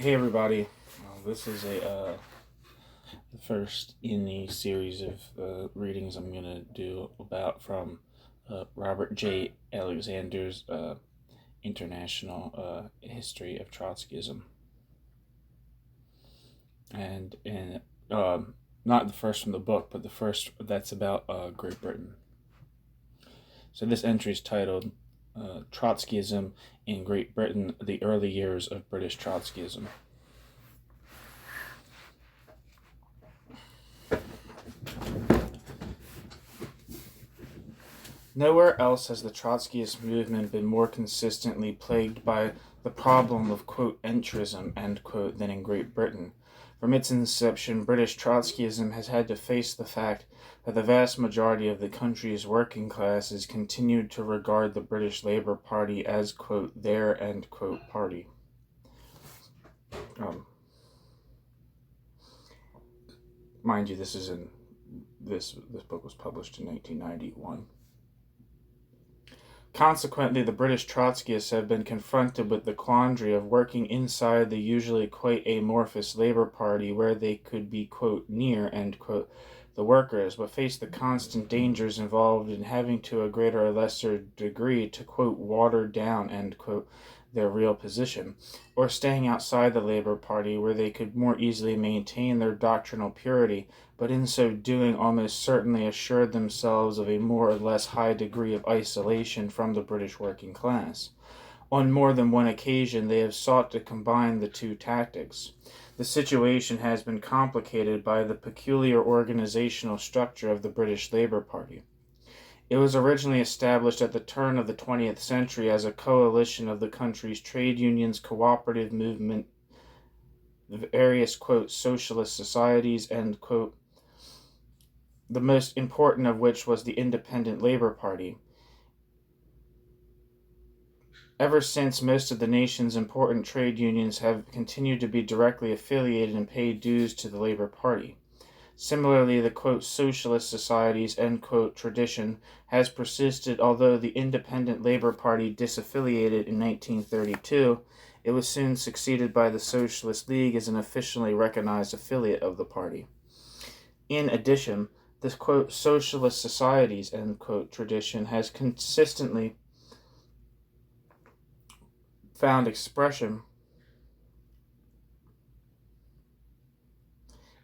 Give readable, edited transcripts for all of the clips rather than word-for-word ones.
Hey everybody, this is the first in a series of readings I'm going to do from Robert J. Alexander's International History of Trotskyism. And not the first from the book, but the first that's about Great Britain. So this entry is titled Trotskyism in Great Britain, the Early Years of British Trotskyism. Nowhere else has the Trotskyist movement been more consistently plagued by the problem of, quote, entrism, end quote, than in Great Britain. From its inception, British Trotskyism has had to face the fact that the vast majority of the country's working classes continued to regard the British Labour Party as, quote, their, end quote, party. Mind you, this book was published in 1991. Consequently, the British Trotskyists have been confronted with the quandary of working inside the usually quite amorphous Labour Party where they could be, quote, near, end quote, the workers, but face the constant dangers involved in having to a greater or lesser degree to, quote, water down, end quote, their real position, or staying outside the Labour Party where they could more easily maintain their doctrinal purity, but in so doing almost certainly assured themselves of a more or less high degree of isolation from the British working class. On more than one occasion they have sought to combine the two tactics. The situation has been complicated by the peculiar organizational structure of the British Labour Party. It was originally established at the turn of the 20th century as a coalition of the country's trade unions, cooperative movement, various, quote, socialist societies, end quote, the most important of which was the Independent Labour Party. Ever since, most of the nation's important trade unions have continued to be directly affiliated and pay dues to the Labour Party. Similarly, the, quote, socialist societies, end quote, tradition has persisted, although the Independent Labour Party disaffiliated in 1932, it was soon succeeded by the Socialist League as an officially recognized affiliate of the party. In addition, the, quote, socialist societies, end quote, tradition has consistently found expression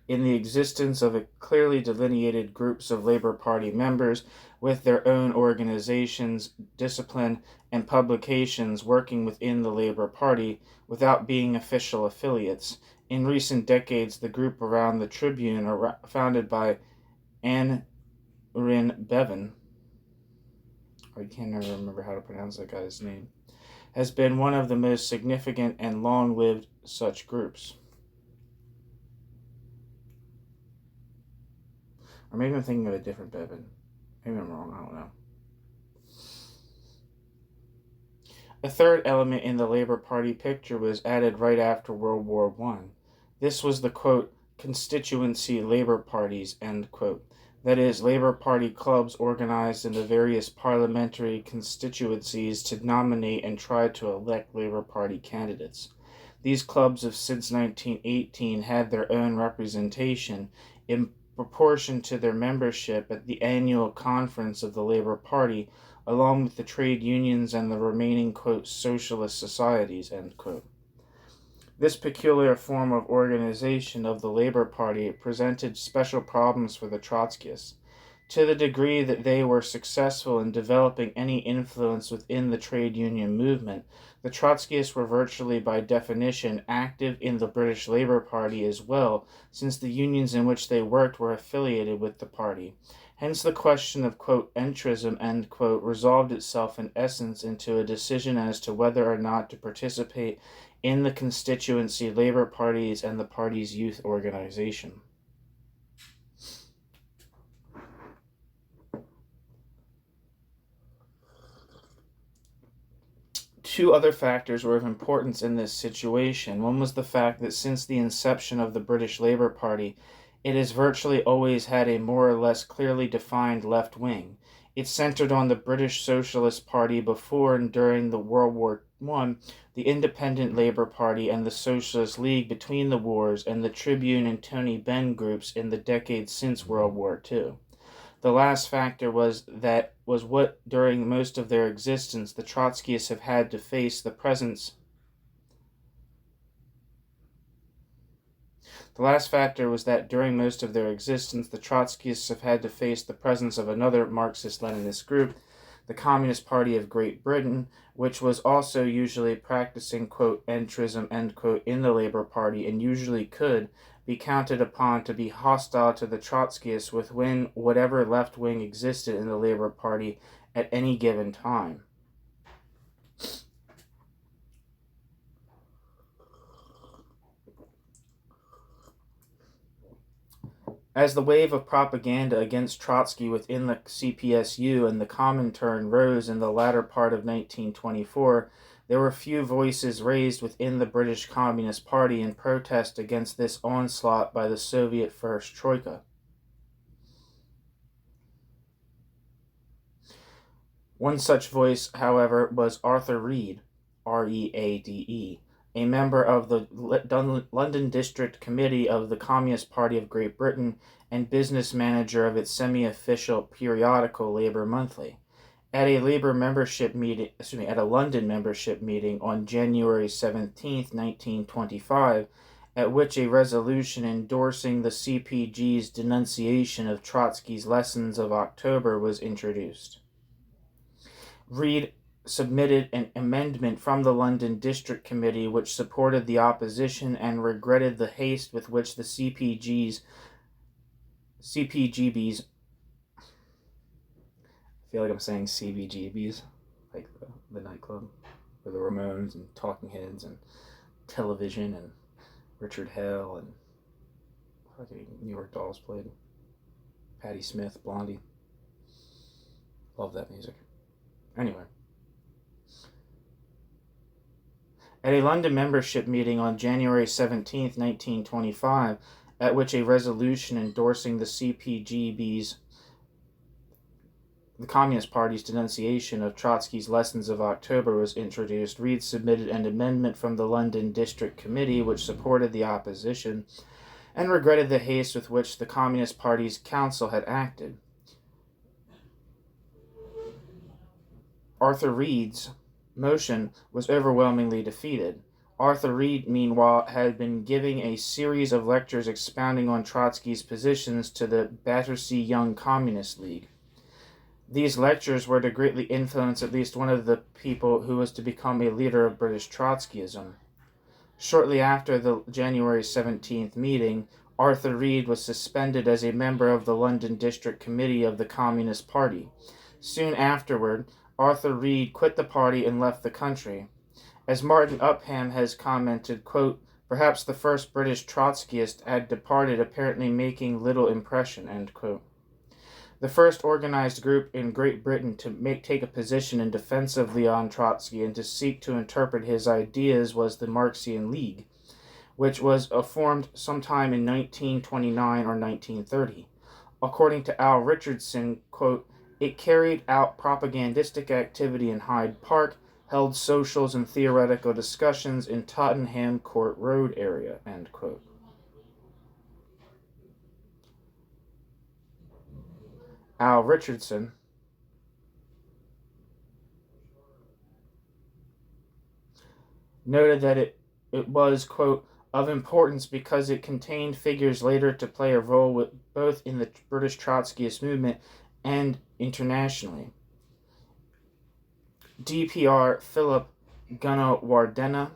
in the existence of a clearly delineated groups of Labour Party members with their own organizations, discipline, and publications working within the Labour Party without being official affiliates. In recent decades, the group around the Tribune, founded by Anne Rin Bevan, I can't remember how to pronounce that guy's name, has been one of the most significant and long-lived such groups. Or maybe I'm thinking of a different Bevan. Maybe I'm wrong, I don't know. A third element in the Labour Party picture was added right after World War I. This was the, quote, constituency Labour parties, end quote. That is, Labour Party clubs organized in the various parliamentary constituencies to nominate and try to elect Labour Party candidates. These clubs have since 1918 had their own representation in proportion to their membership at the annual conference of the Labour Party, along with the trade unions and the remaining, quote, socialist societies, end quote. This peculiar form of organization of the Labour Party presented special problems for the Trotskyists. To the degree that they were successful in developing any influence within the trade union movement, the Trotskyists were virtually by definition active in the British Labour Party as well, since the unions in which they worked were affiliated with the party. Hence the question of, quote, entrism, end quote, resolved itself in essence into a decision as to whether or not to participate in the constituency Labour parties and the party's youth organization. Two other factors were of importance in this situation. One was the fact that since the inception of the British Labour Party, it has virtually always had a more or less clearly defined left wing. It centered on the British Socialist Party before and during the World War One, the Independent Labour Party and the Socialist League between the wars, and the Tribune and Tony Benn groups in the decades since World War II. The last factor was what during most of their existence the Trotskyists have had to face the presence. The last factor was that during most of their existence the Trotskyists have had to face the presence of another Marxist-Leninist group, the Communist Party of Great Britain, which was also usually practicing, quote, entrism, end quote, in the Labour Party, and usually could be counted upon to be hostile to the Trotskyists within whatever left wing existed in the Labour Party at any given time. As the wave of propaganda against Trotsky within the CPSU and the Comintern rose in the latter part of 1924, there were few voices raised within the British Communist Party in protest against this onslaught by the Soviet First Troika. One such voice, however, was Arthur Reade, Reade, a member of the London District Committee of the Communist Party of Great Britain and business manager of its semi-official periodical Labour Monthly. At a London membership meeting on January 17, 1925, at which a resolution endorsing the CPG's denunciation of Trotsky's Lessons of October was introduced. Reade submitted an amendment from the London District Committee which supported the opposition and regretted the haste with which the CPGBs, I feel like I'm saying CBGBs, like the nightclub, or the Ramones and Talking Heads and Television and Richard Hell and fucking New York Dolls played. Patti Smith, Blondie. Love that music. Anyway. At a London membership meeting on January 17, 1925, at which a resolution endorsing the CPGB's, the Communist Party's denunciation of Trotsky's Lessons of October was introduced, Reade submitted an amendment from the London District Committee which supported the opposition and regretted the haste with which the Communist Party's council had acted. Arthur Reade's motion was overwhelmingly defeated. Arthur Reade, meanwhile, had been giving a series of lectures expounding on Trotsky's positions to the Battersea Young Communist League. These lectures were to greatly influence at least one of the people who was to become a leader of British Trotskyism. Shortly after the January 17th meeting, Arthur Reade was suspended as a member of the London District Committee of the Communist Party. Soon afterward, Arthur Reade quit the party and left the country. As Martin Upham has commented, quote, perhaps the first British Trotskyist had departed, apparently making little impression, end quote. The first organized group in Great Britain to take a position in defense of Leon Trotsky and to seek to interpret his ideas was the Marxian League, which was formed sometime in 1929 or 1930. According to Al Richardson, quote, it carried out propagandistic activity in Hyde Park, held socials and theoretical discussions in Tottenham Court Road area, end quote. Al Richardson noted that it was, quote, of importance because it contained figures later to play a role with both in the British Trotskyist movement and internationally. DPR Philip Gunawardena,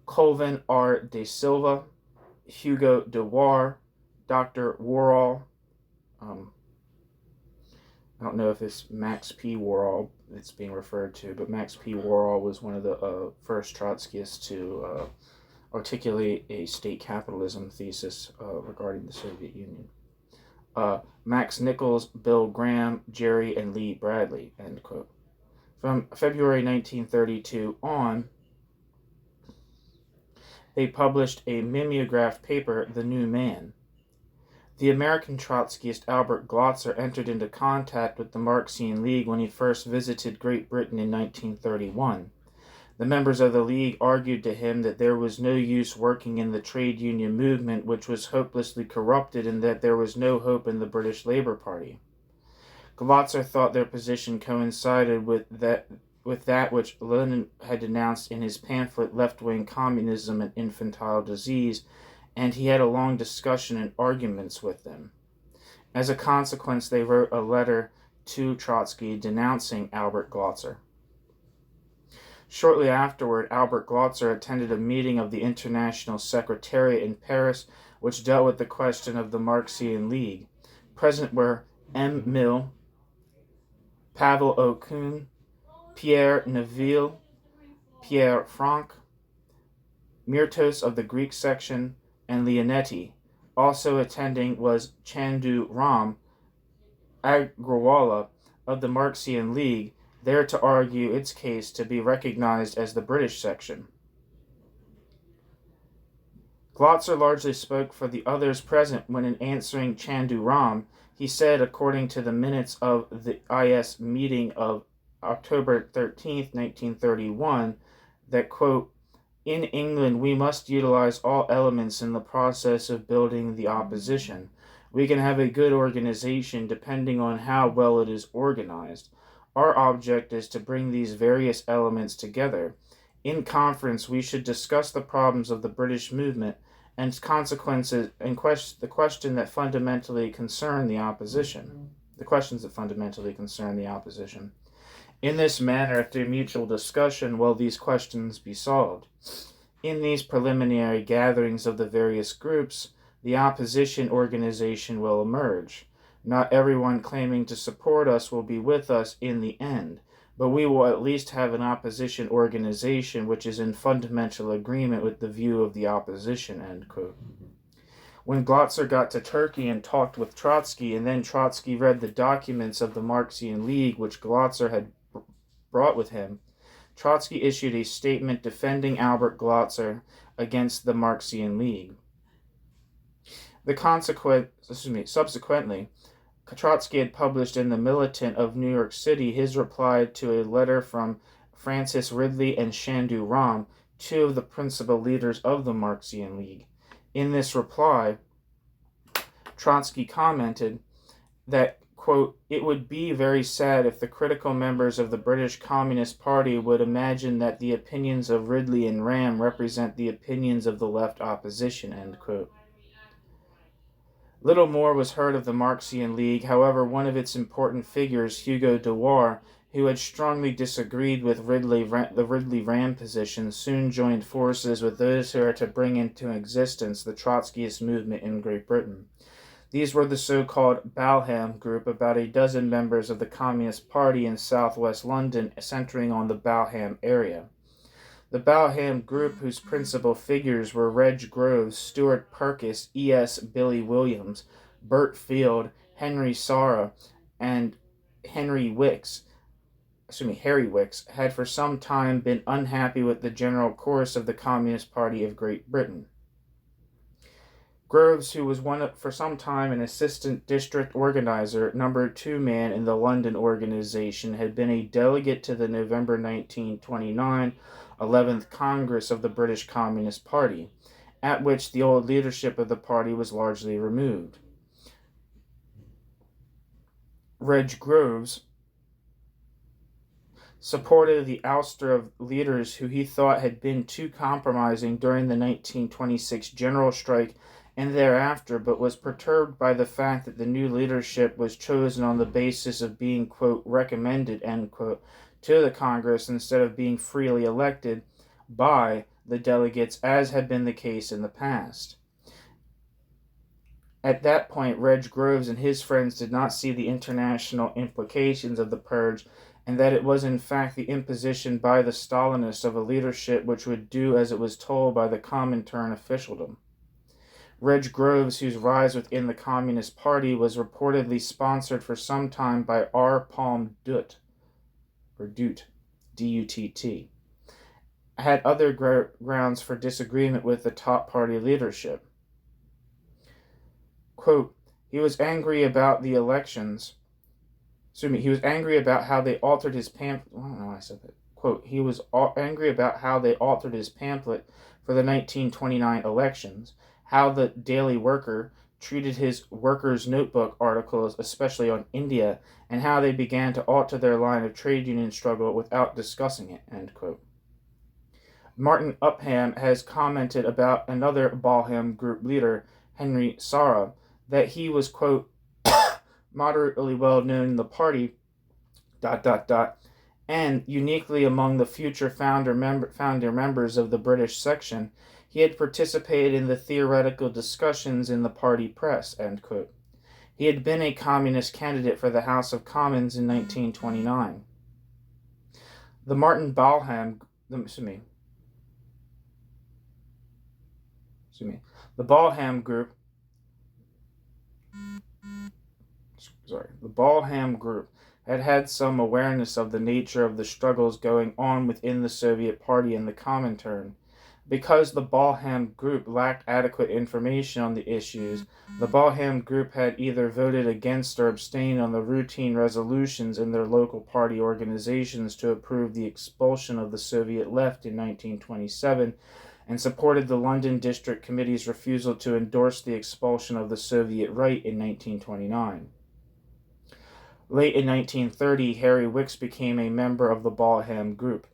Colvin R. de Silva, Hugo de War, Dr. Worrall, I don't know if it's Max P. Worrall it's being referred to, but Max P. Worrall was one of the first Trotskyists to articulate a state capitalism thesis regarding the Soviet Union. Max Nichols, Bill Graham, Jerry and Lee Bradley, end quote. From February 1932 on, they published a mimeograph paper, The New Man. The American Trotskyist Albert Glotzer entered into contact with the Marxian League when he first visited Great Britain in 1931. The members of the League argued to him that there was no use working in the trade union movement, which was hopelessly corrupted, and that there was no hope in the British Labour Party. Glatter thought their position coincided with that which Lenin had denounced in his pamphlet Left-Wing Communism and Infantile Disease, and he had a long discussion and arguments with them. As a consequence, they wrote a letter to Trotsky denouncing Albert Glatter. Shortly afterward, Albert Glatter attended a meeting of the International Secretariat in Paris, which dealt with the question of the Marxian League. Present were M. Mill, Pavel Okun, Pierre Neville, Pierre Franck, Myrtos of the Greek section, and Leonetti. Also attending was Chandu Ram Agrawala of the Marxian League, there to argue its case to be recognized as the British section. Glatter largely spoke for the others present when, in answering Chandu Ram, he said, according to the minutes of the IS meeting of October 13, 1931, that, quote, "In England we must utilize all elements in the process of building the opposition. We can have a good organization depending on how well it is organized. Our object is to bring these various elements together. In conference we should discuss the problems of the British movement and consequences and the question that fundamentally concern the opposition. The questions that fundamentally concern the opposition. In this manner, through mutual discussion, will these questions be solved. In these preliminary gatherings of the various groups, the opposition organization will emerge. Not everyone claiming to support us will be with us in the end, but we will at least have an opposition organization which is in fundamental agreement with the view of the opposition," end quote. When Glatter got to Turkey and talked with Trotsky, and then Trotsky read the documents of the Marxian League which Glatter had brought with him, Trotsky issued a statement defending Albert Glatter against the Marxian League. Subsequently, Trotsky had published in the Militant of New York City his reply to a letter from Francis Ridley and Chandu Ram, two of the principal leaders of the Marxian League. In this reply, Trotsky commented that, quote, "It would be very sad if the critical members of the British Communist Party would imagine that the opinions of Ridley and Ram represent the opinions of the left opposition," end quote. Little more was heard of the Marxian League. However, one of its important figures, Hugo Dewar, who had strongly disagreed with the Ridley-Ram position, soon joined forces with those who are to bring into existence the Trotskyist movement in Great Britain. These were the so-called Balham Group, about a dozen members of the Communist Party in southwest London, centering on the Balham area. The Balham Group, whose principal figures were Reg Groves, Stuart Purkis, E.S. Billy Williams, Bert Field, Henry Sarra, and Harry Wicks, had for some time been unhappy with the general course of the Communist Party of Great Britain. Groves, who was for some time an assistant district organizer, number 2 man in the London organization, had been a delegate to the November 1929 11th Congress of the British Communist Party, at which the old leadership of the party was largely removed. Reg Groves supported the ouster of leaders who he thought had been too compromising during the 1926 general strike and thereafter, but was perturbed by the fact that the new leadership was chosen on the basis of being, quote, recommended, end quote, to the Congress instead of being freely elected by the delegates, as had been the case in the past. At that point, Reg Groves and his friends did not see the international implications of the purge, and that it was in fact the imposition by the Stalinists of a leadership which would do as it was told by the Comintern officialdom. Reg Groves, whose rise within the Communist Party was reportedly sponsored for some time by R. Palm Dutt, D-U-T-T, had other grounds for disagreement with the top party leadership. Quote, he was angry about how they altered his pamphlet. I don't know why I said that. quote, he was angry about how they altered his pamphlet for the 1929 elections, how the Daily Worker treated his Workers' Notebook articles, especially on India, and how they began to alter their line of trade union struggle without discussing it, end quote. Martin Upham has commented about another Balham group leader, Henry Sarah, that he was, quote, moderately well known in the party, ... and uniquely among the future founder members of the British section, he had participated in the theoretical discussions in the party press, end quote. He had been a communist candidate for the House of Commons in 1929. The Balham group had some awareness of the nature of the struggles going on within the Soviet Party and the Comintern. Because the Balham group lacked adequate information on the issues, the Balham group had either voted against or abstained on the routine resolutions in their local party organizations to approve the expulsion of the Soviet left in 1927, and supported the London District Committee's refusal to endorse the expulsion of the Soviet right in 1929. Late in 1930, Harry Wicks became a member of the Balham group.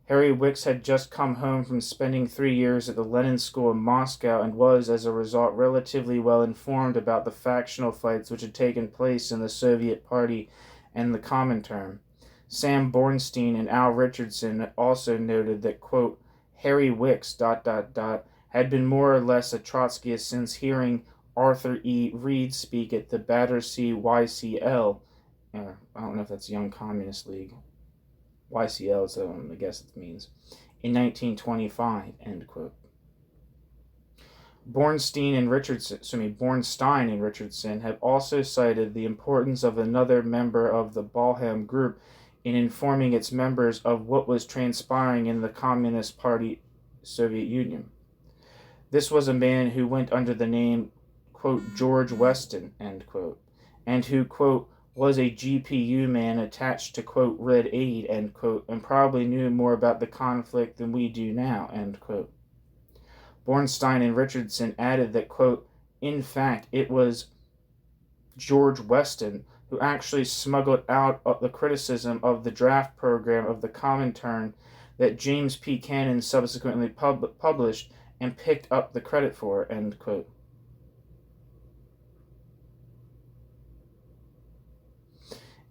Harry Wicks had just come home from spending 3 years at the Lenin School in Moscow and was, as a result, relatively well informed about the factional fights which had taken place in the Soviet Party and the Comintern. Sam Bornstein and Al Richardson also noted that, quote, Harry Wicks, ... had been more or less a Trotskyist since hearing Arthur E. Reade speak at the Battersea YCL. I don't know if that's Young Communist League. YCL, so I guess it means. In 1925, end quote. Bornstein and Richardson have also cited the importance of another member of the Balham group in informing its members of what was transpiring in the Communist Party Soviet Union. This was a man who went under the name, quote, George Weston, end quote, and who, quote, was a GPU man attached to, quote, Reade, end quote, and probably knew more about the conflict than we do now, end quote. Bornstein and Richardson added that, quote, in fact, it was George Weston who actually smuggled out the criticism of the draft program of the Comintern that James P. Kanan subsequently published and picked up the credit for, end quote.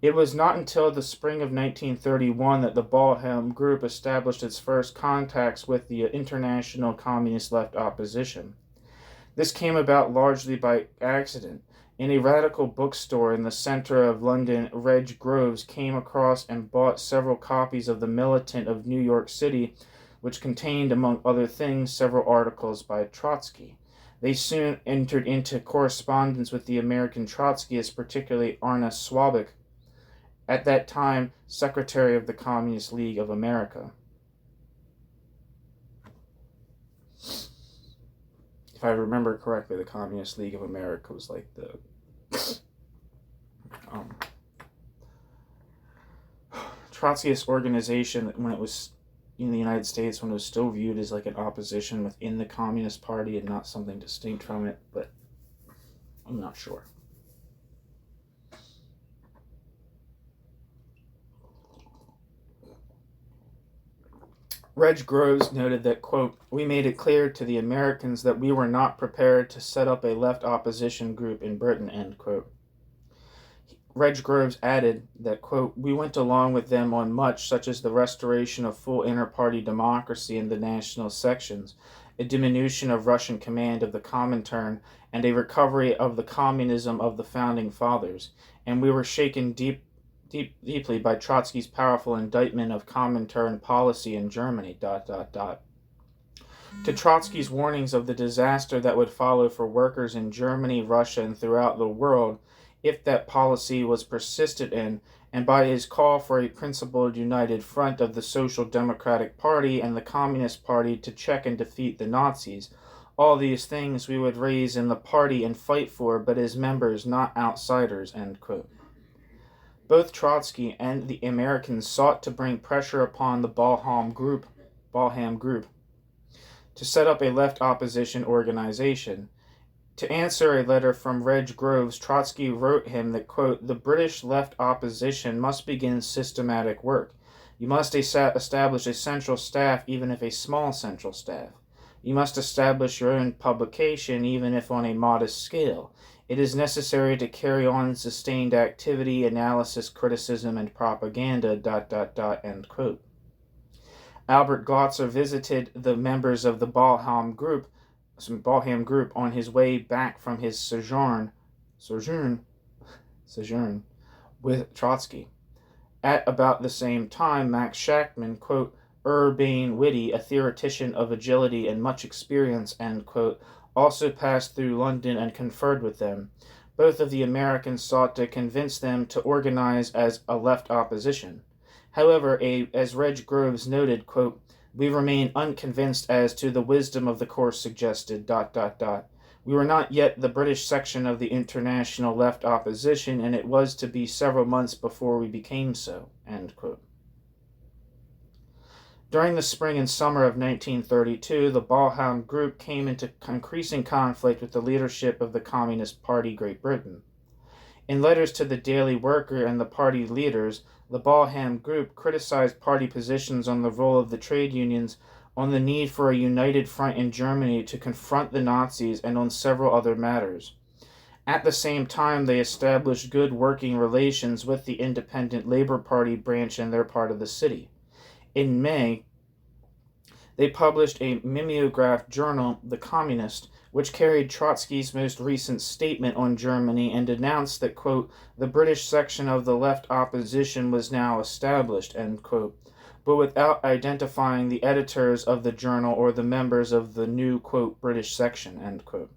It was not until the spring of 1931 that the Balham group established its first contacts with the international communist left opposition. This came about largely by accident. In a radical bookstore in the center of London, Reg Groves came across and bought several copies of The Militant of New York City, which contained, among other things, several articles by Trotsky. They soon entered into correspondence with the American Trotskyists, particularly Arna Swabik, at that time Secretary of the Communist League of America. If I remember correctly, the Communist League of America was like the Trotskyist organization when it was in the United States, when it was still viewed as like an opposition within the Communist Party and not something distinct from it, but I'm not sure. Reg Groves noted that, quote, we made it clear to the Americans that we were not prepared to set up a left opposition group in Britain, end quote. Reg Groves added that, quote, we went along with them on much, such as the restoration of full inter-party democracy in the national sections, a diminution of Russian command of the Comintern, and a recovery of the communism of the Founding Fathers, and we were shaken deeply by Trotsky's powerful indictment of Comintern policy in Germany, ... To Trotsky's warnings of the disaster that would follow for workers in Germany, Russia, and throughout the world, if that policy was persisted in, and by his call for a principled united front of the Social Democratic Party and the Communist Party to check and defeat the Nazis, all these things we would raise in the party and fight for, but as members, not outsiders, end quote. Both Trotsky and the Americans sought to bring pressure upon the Balham Group to set up a left opposition organization. To answer a letter from Reg Groves, Trotsky wrote him that, quote, "The British left opposition must begin systematic work. You must establish a central staff, even if a small central staff. You must establish your own publication, even if on a modest scale. It is necessary to carry on sustained activity, analysis, criticism, and propaganda, ... End quote. Albert Glotzer visited the members of the Balham Group on his way back from his sojourn with Trotsky. At about the same time, Max Shachtman, quote, urbane, witty, a theoretician of agility and much experience, end quote, also passed through London and conferred with them. Both of the Americans sought to convince them to organize as a left opposition. However, as Reg Groves noted, quote, "We remain unconvinced as to the wisdom of the course suggested, ... We were not yet the British section of the international left opposition, and it was to be several months before we became so." End quote. During the spring and summer of 1932, the Balham Group came into increasing conflict with the leadership of the Communist Party Great Britain. In letters to the Daily Worker and the party leaders, the Balham Group criticized party positions on the role of the trade unions, on the need for a united front in Germany to confront the Nazis, and on several other matters. At the same time, they established good working relations with the Independent Labour Party branch in their part of the city. In May, they published a mimeograph journal, The Communist, which carried Trotsky's most recent statement on Germany and announced that, quote, "The British section of the left opposition was now established," end quote, but without identifying the editors of the journal or the members of the new, quote, "British section," end quote.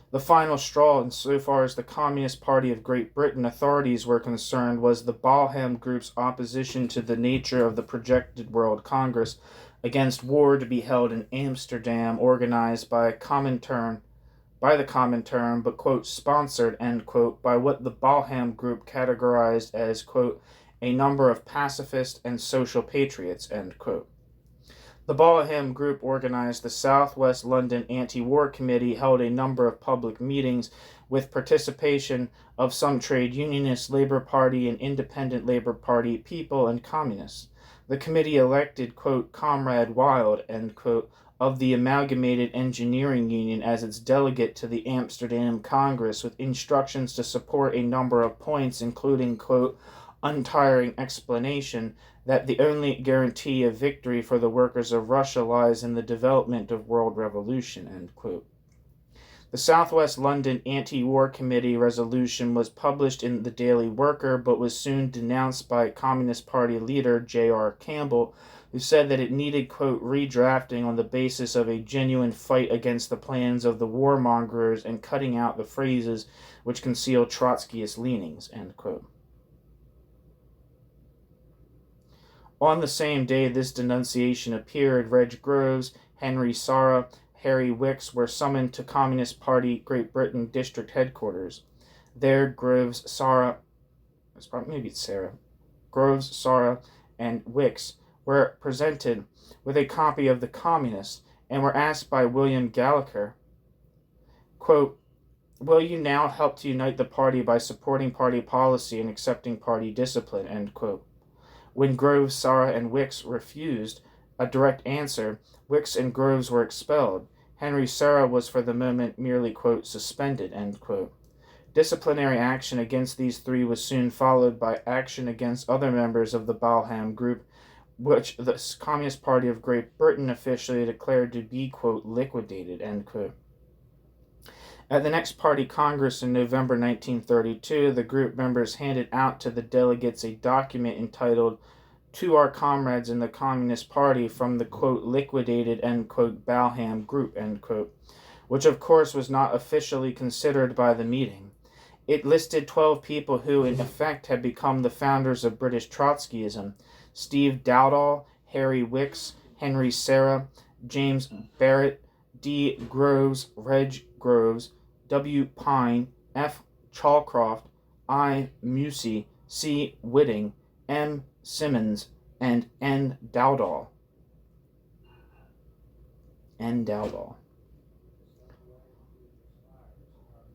The final straw, insofar as the Communist Party of Great Britain authorities were concerned, was the Balham Group's opposition to the nature of the projected World Congress against war to be held in Amsterdam, organized by the Comintern, but, quote, "sponsored," end quote, by what the Balham Group categorized as, quote, "a number of pacifist and social patriots," end quote. The Balham Group organized the Southwest London Anti-War Committee, held a number of public meetings with participation of some trade unionists, Labour Party and Independent Labour Party people, and communists. The committee elected, quote, "Comrade Wild," end quote, of the Amalgamated Engineering Union as its delegate to the Amsterdam Congress, with instructions to support a number of points, including, quote, "untiring explanation that the only guarantee of victory for the workers of Russia lies in the development of world revolution," end quote. The Southwest London Anti-War Committee resolution was published in the Daily Worker, but was soon denounced by Communist Party leader J.R. Campbell, who said that it needed, quote, "redrafting on the basis of a genuine fight against the plans of the warmongers and cutting out the phrases which conceal Trotskyist leanings," end quote. On the same day this denunciation appeared, Reg Groves, Henry Sarah, Harry Wicks were summoned to Communist Party Great Britain district headquarters. There, Groves, Sarah, and Wicks were presented with a copy of The Communist and were asked by William Gallagher, quote, "Will you now help to unite the party by supporting party policy and accepting party discipline," end quote. When Groves, Sarah, and Wicks refused a direct answer, Wicks and Groves were expelled. Henry Sarah was for the moment merely, quote, "suspended," end quote. Disciplinary action against these three was soon followed by action against other members of the Balham Group, which the Communist Party of Great Britain officially declared to be, quote, "liquidated," end quote. At the next party congress in November 1932, the group members handed out to the delegates a document entitled "To Our Comrades in the Communist Party from the, quote, liquidated," end quote, Balham Group, end quote, which of course was not officially considered by the meeting. It listed 12 people who, in effect, had become the founders of British Trotskyism: Steve Dowdall, Harry Wicks, Henry Sarah, James Barrett, D. Groves, Reg Groves, W. Pine, F. Chalcroft, I. Musey, C. Whitting, M. Simmons, and N. Dowdall.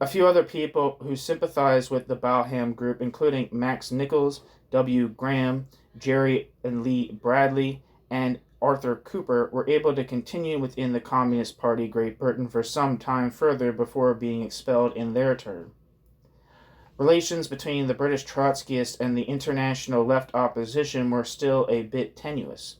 A few other people who sympathized with the Balham group, including Max Nichols, W. Graham, Jerry and Lee Bradley, and Arthur Cooper, were able to continue within the Communist Party Great Britain for some time further before being expelled in their turn. Relations between the British Trotskyists and the international left opposition were still a bit tenuous.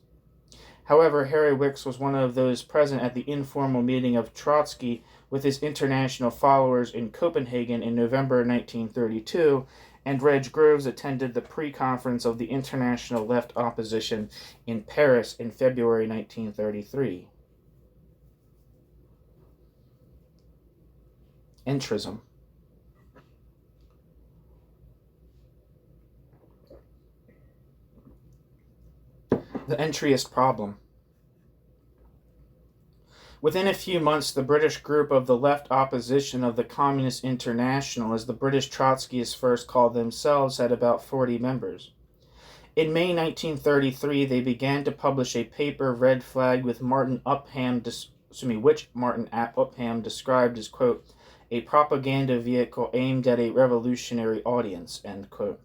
However, Harry Wicks was one of those present at the informal meeting of Trotsky with his international followers in Copenhagen in November 1932, and Reg Groves attended the pre-conference of the international left opposition in Paris in February 1933. Entrism. The entryist problem. Within a few months, the British group of the left opposition of the Communist International, as the British Trotskyists first called themselves, had about 40 members. In May 1933, they began to publish a paper red flagged with which Martin Upham described as, quote, a propaganda vehicle aimed at a revolutionary audience, end quote.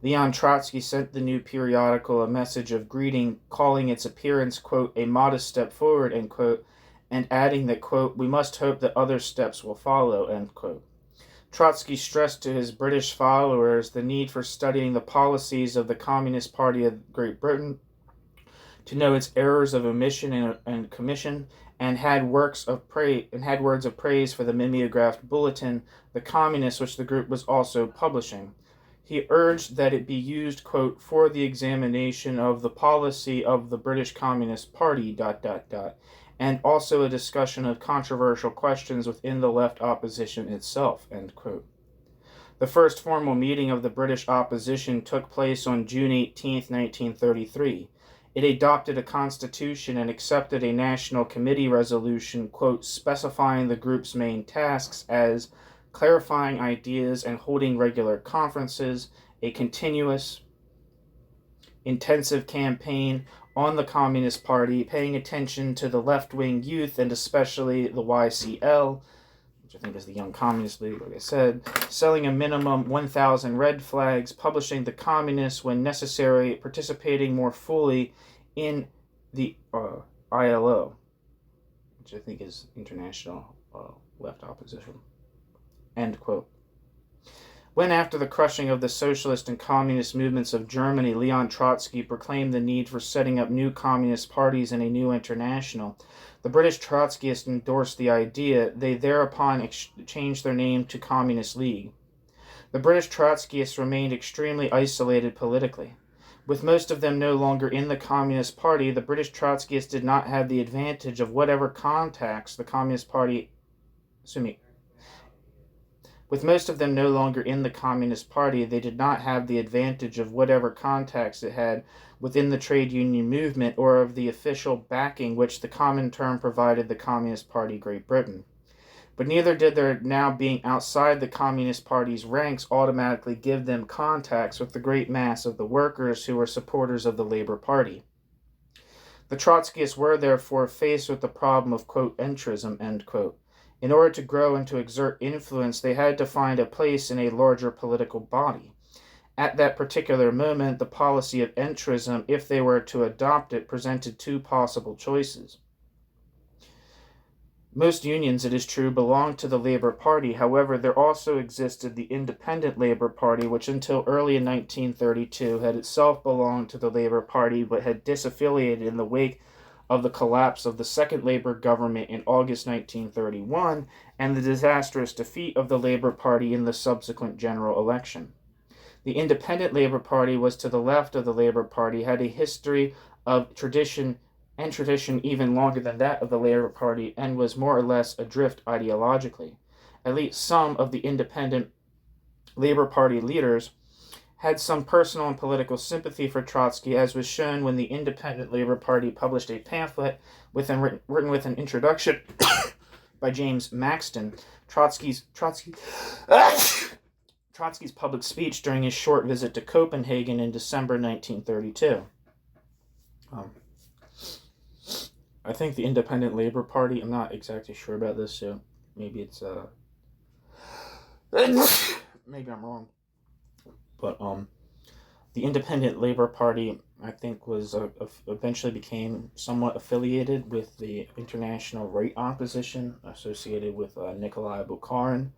Leon Trotsky sent the new periodical a message of greeting, calling its appearance, quote, a modest step forward, end quote, and adding that, quote, we must hope that other steps will follow, end quote. Trotsky stressed to his British followers the need for studying the policies of the Communist Party of Great Britain, to know its errors of omission and commission, and had words of praise for the mimeographed bulletin, The Communist, which the group was also publishing. He urged that it be used, quote, for the examination of the policy of the British Communist Party, ... and also a discussion of controversial questions within the left opposition itself, end quote. The first formal meeting of the British opposition took place on June 18, 1933. It adopted a constitution and accepted a National Committee resolution, quote, specifying the group's main tasks as clarifying ideas and holding regular conferences, a continuous, intensive campaign on the Communist Party, paying attention to the left-wing youth and especially the YCL, which I think is the Young Communist League, like I said, selling a minimum 1,000 red flags, publishing the Communists when necessary, participating more fully in the ILO, which I think is International Left Opposition, end quote. When, after the crushing of the socialist and communist movements of Germany, Leon Trotsky proclaimed the need for setting up new communist parties and a new international, the British Trotskyists endorsed the idea. They thereupon changed their name to Communist League. The British Trotskyists remained extremely isolated politically. With most of them no longer in the Communist Party, the British Trotskyists did not have the advantage of whatever contacts the Communist Party... With most of them no longer in the Communist Party, they did not have the advantage of whatever contacts it had within the trade union movement or of the official backing which the Comintern provided the Communist Party Great Britain. But neither did their now being outside the Communist Party's ranks automatically give them contacts with the great mass of the workers who were supporters of the Labour Party. The Trotskyists were therefore faced with the problem of, quote, entrism, end quote. In order to grow and to exert influence, they had to find a place in a larger political body. At that particular moment, the policy of entrism, if they were to adopt it, presented two possible choices. Most unions, it is true, belonged to the Labour Party. However, there also existed the Independent Labour Party, which until early in 1932 had itself belonged to the Labour Party, but had disaffiliated in the wake of the collapse of the second Labour government in August 1931 and the disastrous defeat of the Labour Party in the subsequent general election. The Independent Labour Party was to the left of the Labour Party, had a history of tradition even longer than that of the Labour Party, and was more or less adrift ideologically. At least some of the Independent Labour Party leaders had some personal and political sympathy for Trotsky, as was shown when the Independent Labour Party published a pamphlet written with an introduction by James Maxton, Trotsky's Trotsky's public speech during his short visit to Copenhagen in December 1932. I think the Independent Labor Party, I'm not exactly sure about this, so maybe it's, maybe I'm wrong, but, the Independent Labor Party, I think, was eventually became somewhat affiliated with the international right opposition associated with Nikolai Bukharin,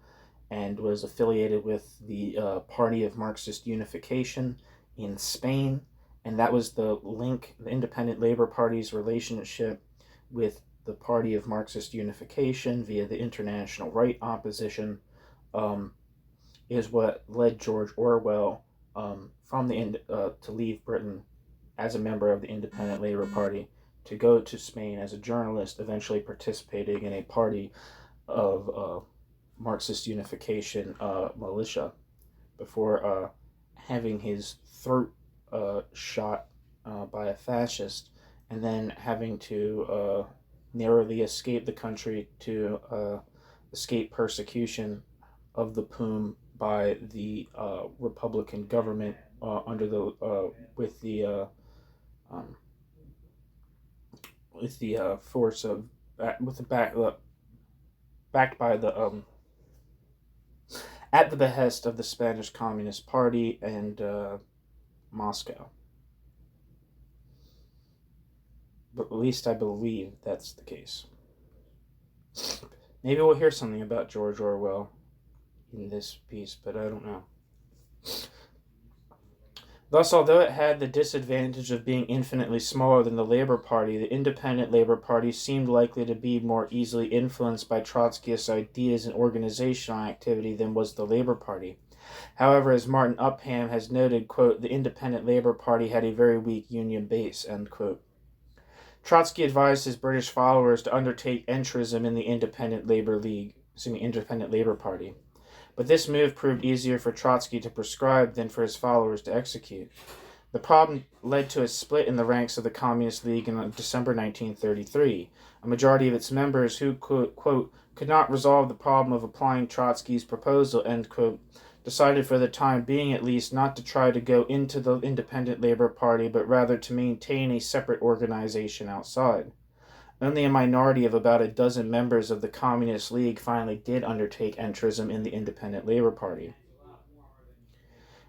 and was affiliated with the Party of Marxist Unification in Spain, and that was the link, the Independent Labor Party's relationship with the Party of Marxist Unification via the international right opposition, is what led George Orwell to leave Britain as a member of the Independent Labor Party to go to Spain as a journalist, eventually participating in a party of Marxist Unification militia before having his throat shot by a fascist, and then having to narrowly escape the country to escape persecution of the POUM by the Republican government under the force of backed by the at the behest of the Spanish Communist Party and Moscow. But at least I believe that's the case. Maybe we'll hear something about George Orwell in this piece, but I don't know. Thus, although it had the disadvantage of being infinitely smaller than the Labor Party, the Independent Labor Party seemed likely to be more easily influenced by Trotskyist ideas and organizational activity than was the Labor Party. However, as Martin Upham has noted, quote, the Independent Labor Party had a very weak union base, end quote. Trotsky advised his British followers to undertake entrism in the Independent Labor Party. But this move proved easier for Trotsky to prescribe than for his followers to execute. The problem led to a split in the ranks of the Communist League in December 1933. A majority of its members who, quote, could not resolve the problem of applying Trotsky's proposal, end quote, decided for the time being at least not to try to go into the Independent Labor Party, but rather to maintain a separate organization outside. Only a minority of about a dozen members of the Communist League finally did undertake entrism in the Independent Labor Party.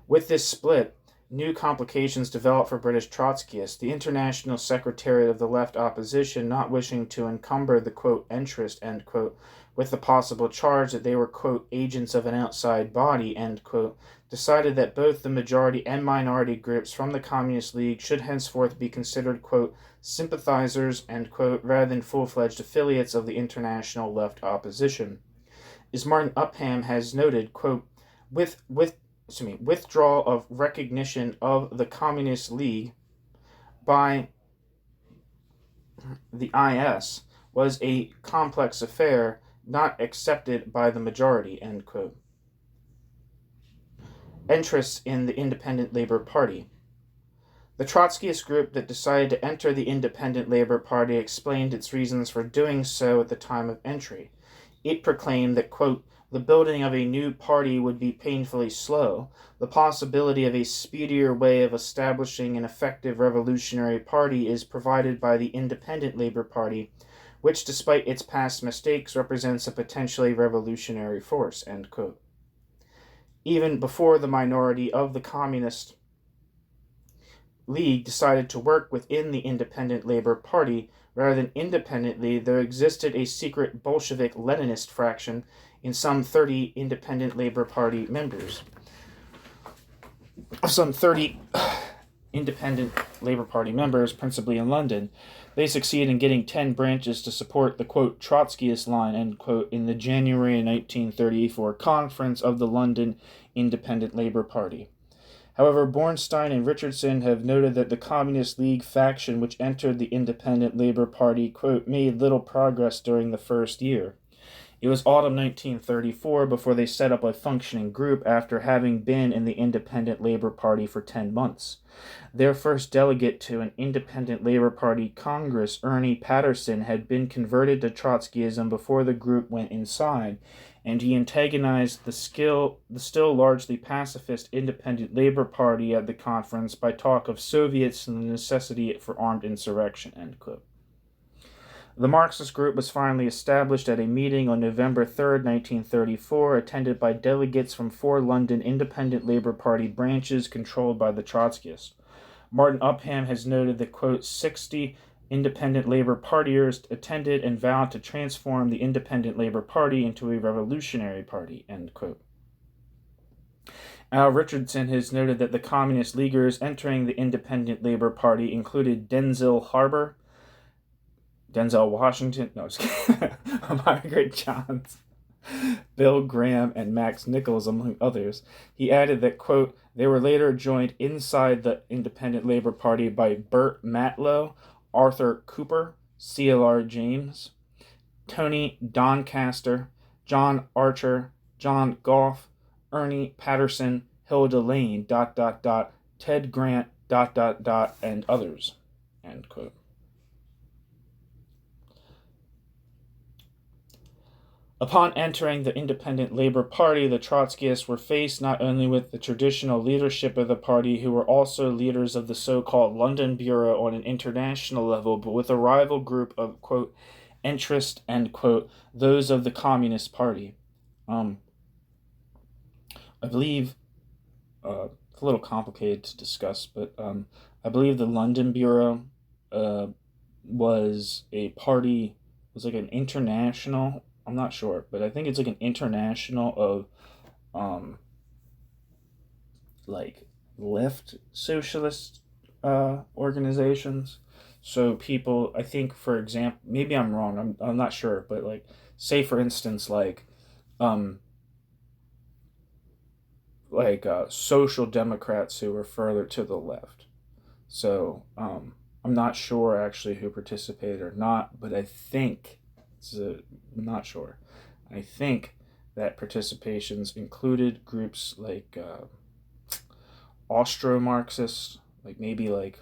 With this split, new complications developed for British Trotskyists. The International Secretariat of the Left Opposition, not wishing to encumber the, quote, entrist, end quote, with the possible charge that they were, quote, agents of an outside body, end quote, decided that both the majority and minority groups from the Communist League should henceforth be considered, quote, sympathizers, end quote, rather than full-fledged affiliates of the international left opposition. As Martin Upham has noted, quote, withdrawal of recognition of the Communist League by the IS was a complex affair not accepted by the majority, end quote. Interests in the Independent Labor Party. The Trotskyist group that decided to enter the Independent Labor Party explained its reasons for doing so at the time of entry. It proclaimed that, quote, the building of a new party would be painfully slow. The possibility of a speedier way of establishing an effective revolutionary party is provided by the Independent Labor Party, which, despite its past mistakes, represents a potentially revolutionary force, end quote. Even before the minority of the Communist League decided to work within the Independent Labor Party rather than independently, there existed a secret Bolshevik Leninist fraction in some 30 Independent Labor Party members. Of some 30 Independent Labor Party members, principally in London, they succeeded in getting 10 branches to support the, quote, Trotskyist line, end quote, in the January 1934 conference of the London Independent Labor Party. However, Bornstein and Richardson have noted that the Communist League faction which entered the Independent Labor Party, quote, made little progress during the first year. It was autumn 1934 before they set up a functioning group after having been in the Independent Labor Party for 10 months. Their first delegate to an Independent Labor Party Congress, Ernie Patterson, had been converted to Trotskyism before the group went inside, and he antagonized the still largely pacifist Independent Labor Party at the conference by talk of Soviets and the necessity for armed insurrection, end quote. The Marxist group was finally established at a meeting on November 3, 1934, attended by delegates from 4 London Independent Labour Party branches controlled by the Trotskyists. Martin Upham has noted that, quote, 60 Independent Labour Partiers attended and vowed to transform the Independent Labour Party into a revolutionary party, end quote. Al Richardson has noted that the Communist Leaguers entering the Independent Labour Party included Denzil Harber, Denzel Washington, no, just kidding, Margaret Johns, Bill Graham, and Max Nichols, among others. He added that, quote, they were later joined inside the Independent Labour Party by Burt Matlow, Arthur Cooper, C.L.R. James, Tony Doncaster, John Archer, John Goff, Ernie Patterson, Hilda Lane, Ted Grant, and others, end quote. Upon entering the Independent Labour Party, the Trotskyists were faced not only with the traditional leadership of the party, who were also leaders of the so-called London Bureau on an international level, but with a rival group of, quote, interest, end quote, those of the Communist Party. I believe, it's a little complicated to discuss, but I believe the London Bureau was a party, was like an international, I'm not sure, but I think it's like an international of like left socialist organizations. So people, I think, for example, maybe I'm wrong, I'm not sure, but like, say for instance, like social democrats who were further to the left. So I'm not sure actually who participated or not, but I think I'm not sure. I think that participations included groups like Austro-Marxists, like maybe like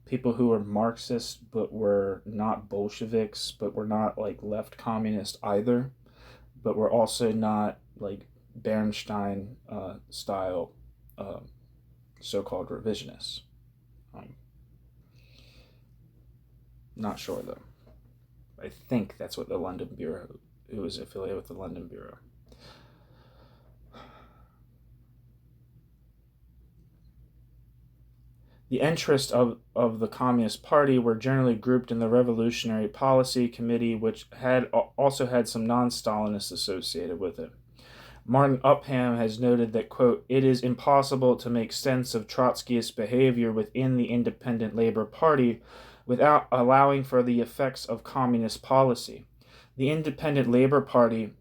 people who were Marxist but were not Bolsheviks, but were not like left communist either, but were also not like Bornstein style so-called revisionists. Not sure though. I think that's what the London Bureau, it was affiliated with the London Bureau. The interests of the Communist Party were generally grouped in the Revolutionary Policy Committee, which also had some non-Stalinists associated with it. Martin Upham has noted that, quote, it is impossible to make sense of Trotskyist behavior within the Independent Labour Party without allowing for the effects of communist policy. The Independent Labour Party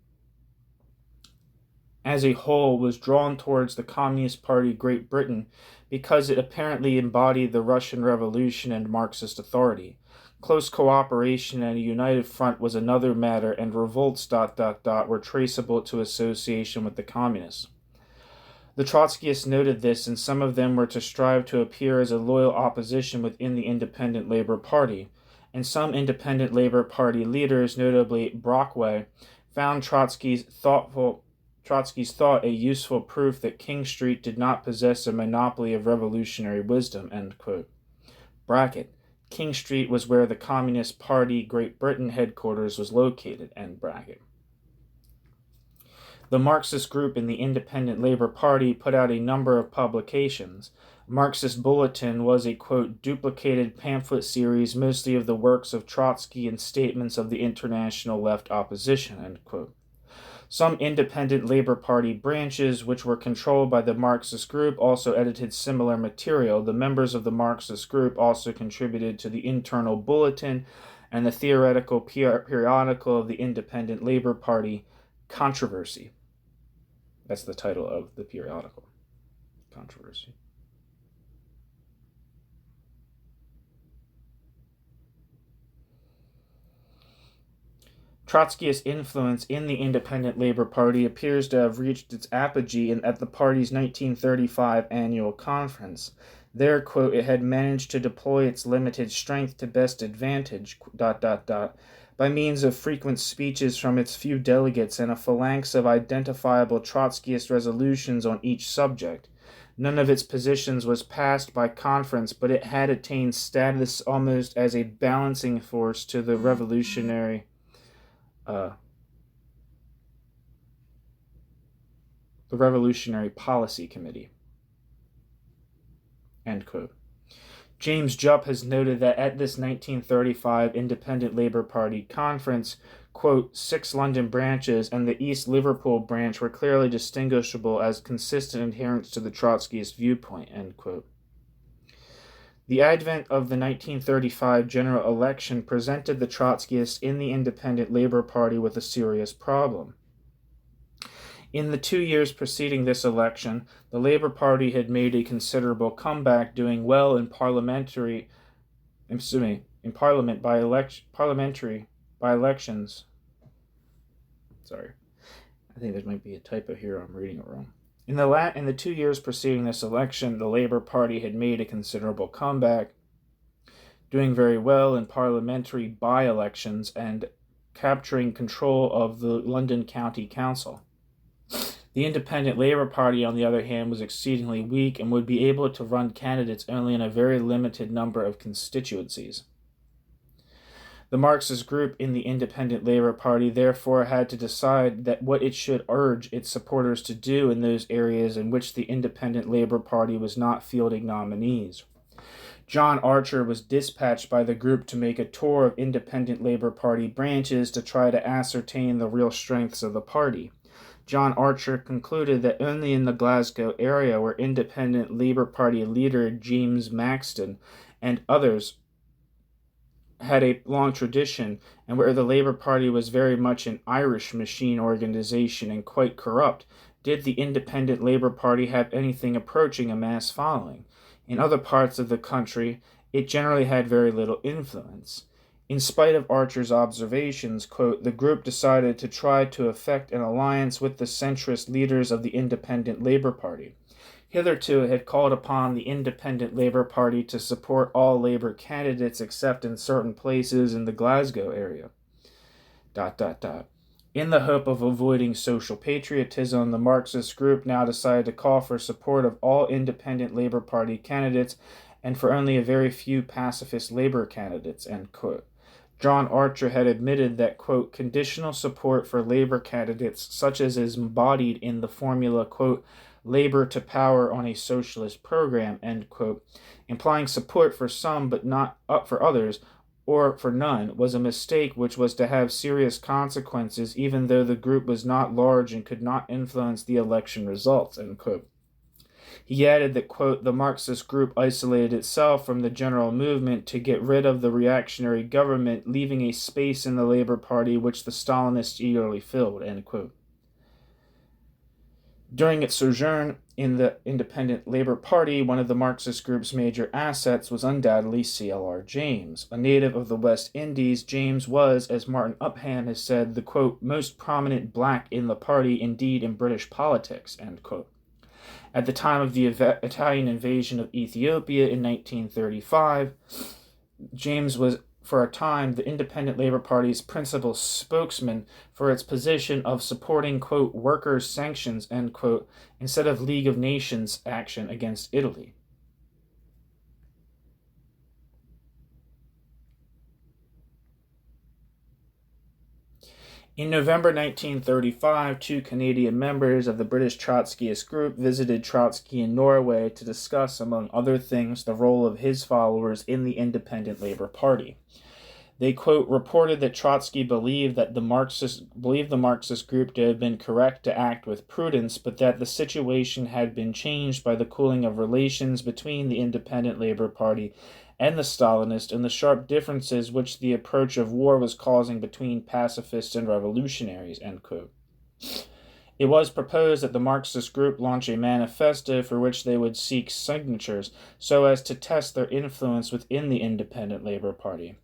as a whole was drawn towards the Communist Party Great Britain because it apparently embodied the Russian Revolution and Marxist authority. Close cooperation and a united front was another matter, and revolts ... were traceable to association with the communists. The Trotskyists noted this, and some of them were to strive to appear as a loyal opposition within the Independent Labour Party, and some Independent Labour Party leaders, notably Brockway, found Trotsky's thought a useful proof that King Street did not possess a monopoly of revolutionary wisdom, end quote. Bracket. King Street was where the Communist Party Great Britain headquarters was located, end bracket. The Marxist group in the Independent Labour Party put out a number of publications. Marxist Bulletin was a, quote, duplicated pamphlet series mostly of the works of Trotsky and statements of the international left opposition, end quote. Some Independent Labour Party branches, which were controlled by the Marxist group, also edited similar material. The members of the Marxist group also contributed to the internal bulletin and the theoretical periodical of the Independent Labour Party, Controversy. That's the title of the periodical. Controversy. Trotskyist influence in the Independent Labour Party appears to have reached its apogee at the party's 1935 annual conference. There, quote, it had managed to deploy its limited strength to best advantage, by means of frequent speeches from its few delegates and a phalanx of identifiable Trotskyist resolutions on each subject. None of its positions was passed by conference, but it had attained status almost as a balancing force to the Revolutionary Policy Committee. End quote. James Jupp has noted that at this 1935 Independent Labour Party conference, quote, 6 London branches and the East Liverpool branch were clearly distinguishable as consistent adherents to the Trotskyist viewpoint, end quote. The advent of the 1935 general election presented the Trotskyists in the Independent Labour Party with a serious problem. In the 2 years preceding this election, the Labour Party had made a considerable comeback, doing well in Parliament by elections. Sorry, I think there might be a typo here. I'm reading it wrong. In the 2 years preceding this election, the Labour Party had made a considerable comeback, doing very well in parliamentary by-elections and capturing control of the London County Council. The Independent Labour Party, on the other hand, was exceedingly weak and would be able to run candidates only in a very limited number of constituencies. The Marxist group in the Independent Labour Party therefore had to decide that what it should urge its supporters to do in those areas in which the Independent Labour Party was not fielding nominees. John Archer was dispatched by the group to make a tour of Independent Labour Party branches to try to ascertain the real strengths of the party. John Archer concluded that only in the Glasgow area, where Independent Labour Party leader James Maxton and others had a long tradition, and where the Labour Party was very much an Irish machine organization and quite corrupt, did the Independent Labour Party have anything approaching a mass following. In other parts of the country, it generally had very little influence. In spite of Archer's observations, quote, the group decided to try to effect an alliance with the centrist leaders of the Independent Labour Party. Hitherto it had called upon the Independent Labour Party to support all Labour candidates except in certain places in the Glasgow area. In the hope of avoiding social patriotism, the Marxist group now decided to call for support of all Independent Labour Party candidates and for only a very few pacifist Labour candidates, end quote. John Archer had admitted that, quote, conditional support for Labour candidates, such as is embodied in the formula, quote, Labour to power on a socialist program, end quote, implying support for some but not up for others, or for none, was a mistake which was to have serious consequences, even though the group was not large and could not influence the election results, end quote. He added that, quote, the Marxist group isolated itself from the general movement to get rid of the reactionary government, leaving a space in the Labour Party which the Stalinists eagerly filled, end quote. During its sojourn in the Independent Labour Party, one of the Marxist group's major assets was undoubtedly C.L.R. James. A native of the West Indies, James was, as Martin Upham has said, the, quote, most prominent black in the party, indeed in British politics, end quote. At the time of the Italian invasion of Ethiopia in 1935, James was, for a time, the Independent Labour Party's principal spokesman for its position of supporting, quote, workers' sanctions, end quote, instead of League of Nations action against Italy. In November 1935, 2 Canadian members of the British Trotskyist group visited Trotsky in Norway to discuss, among other things, the role of his followers in the Independent Labour Party. They, quote, reported that Trotsky believed the Marxist group to have been correct to act with prudence, but that the situation had been changed by the cooling of relations between the Independent Labour Party and the Stalinists, and the sharp differences which the approach of war was causing between pacifists and revolutionaries, end quote. It was proposed that the Marxist group launch a manifesto for which they would seek signatures so as to test their influence within the Independent Labour Party.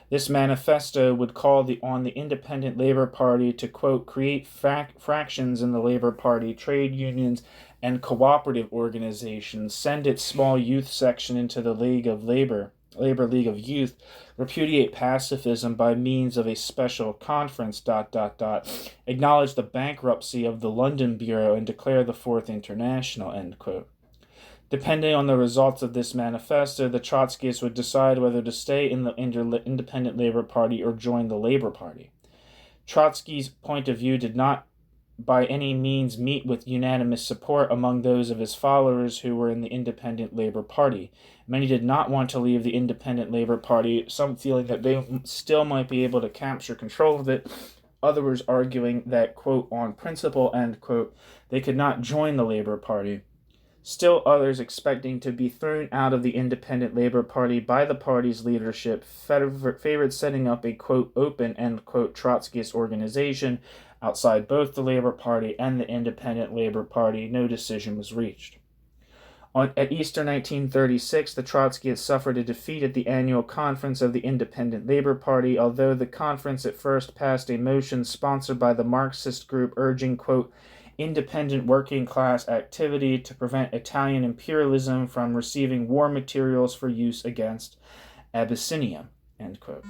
This manifesto would call on the Independent Labour Party to, quote, create fractions in the Labour Party, trade unions, and cooperative organizations, send its small youth section into the League of Labour, Labour League of Youth, repudiate pacifism by means of a special conference, acknowledge the bankruptcy of the London Bureau and declare the Fourth International, end quote. Depending on the results of this manifesto, the Trotskyists would decide whether to stay in the Independent Labour Party or join the Labour Party. Trotsky's point of view did not by any means meet with unanimous support among those of his followers who were in the Independent Labour Party. Many did not want to leave the Independent Labour Party, some feeling that they still might be able to capture control of it, others arguing that, quote, on principle, end quote, they could not join the Labour Party. Still others, expecting to be thrown out of the Independent Labour Party by the party's leadership, favored setting up a, quote, open, end quote, Trotskyist organization outside both the Labour Party and the Independent Labour Party. No decision was reached. At Easter 1936, the Trotskyists suffered a defeat at the annual conference of the Independent Labour Party, although the conference at first passed a motion sponsored by the Marxist group urging, quote, independent working class activity to prevent Italian imperialism from receiving war materials for use against Abyssinia, end quote.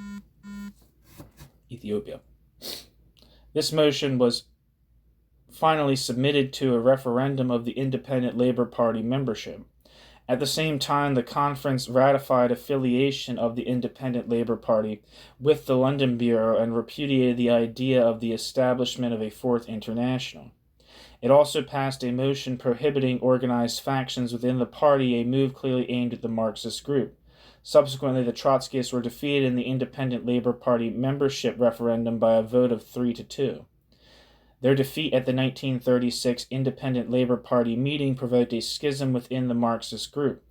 Ethiopia. This motion was finally submitted to a referendum of the Independent Labour Party membership. At the same time, the conference ratified affiliation of the Independent Labour Party with the London Bureau and repudiated the idea of the establishment of a Fourth International. It also passed a motion prohibiting organized factions within the party, a move clearly aimed at the Marxist group. Subsequently, the Trotskyists were defeated in the Independent Labour Party membership referendum by a vote of 3-2. Their defeat at the 1936 Independent Labour Party meeting provoked a schism within the Marxist group.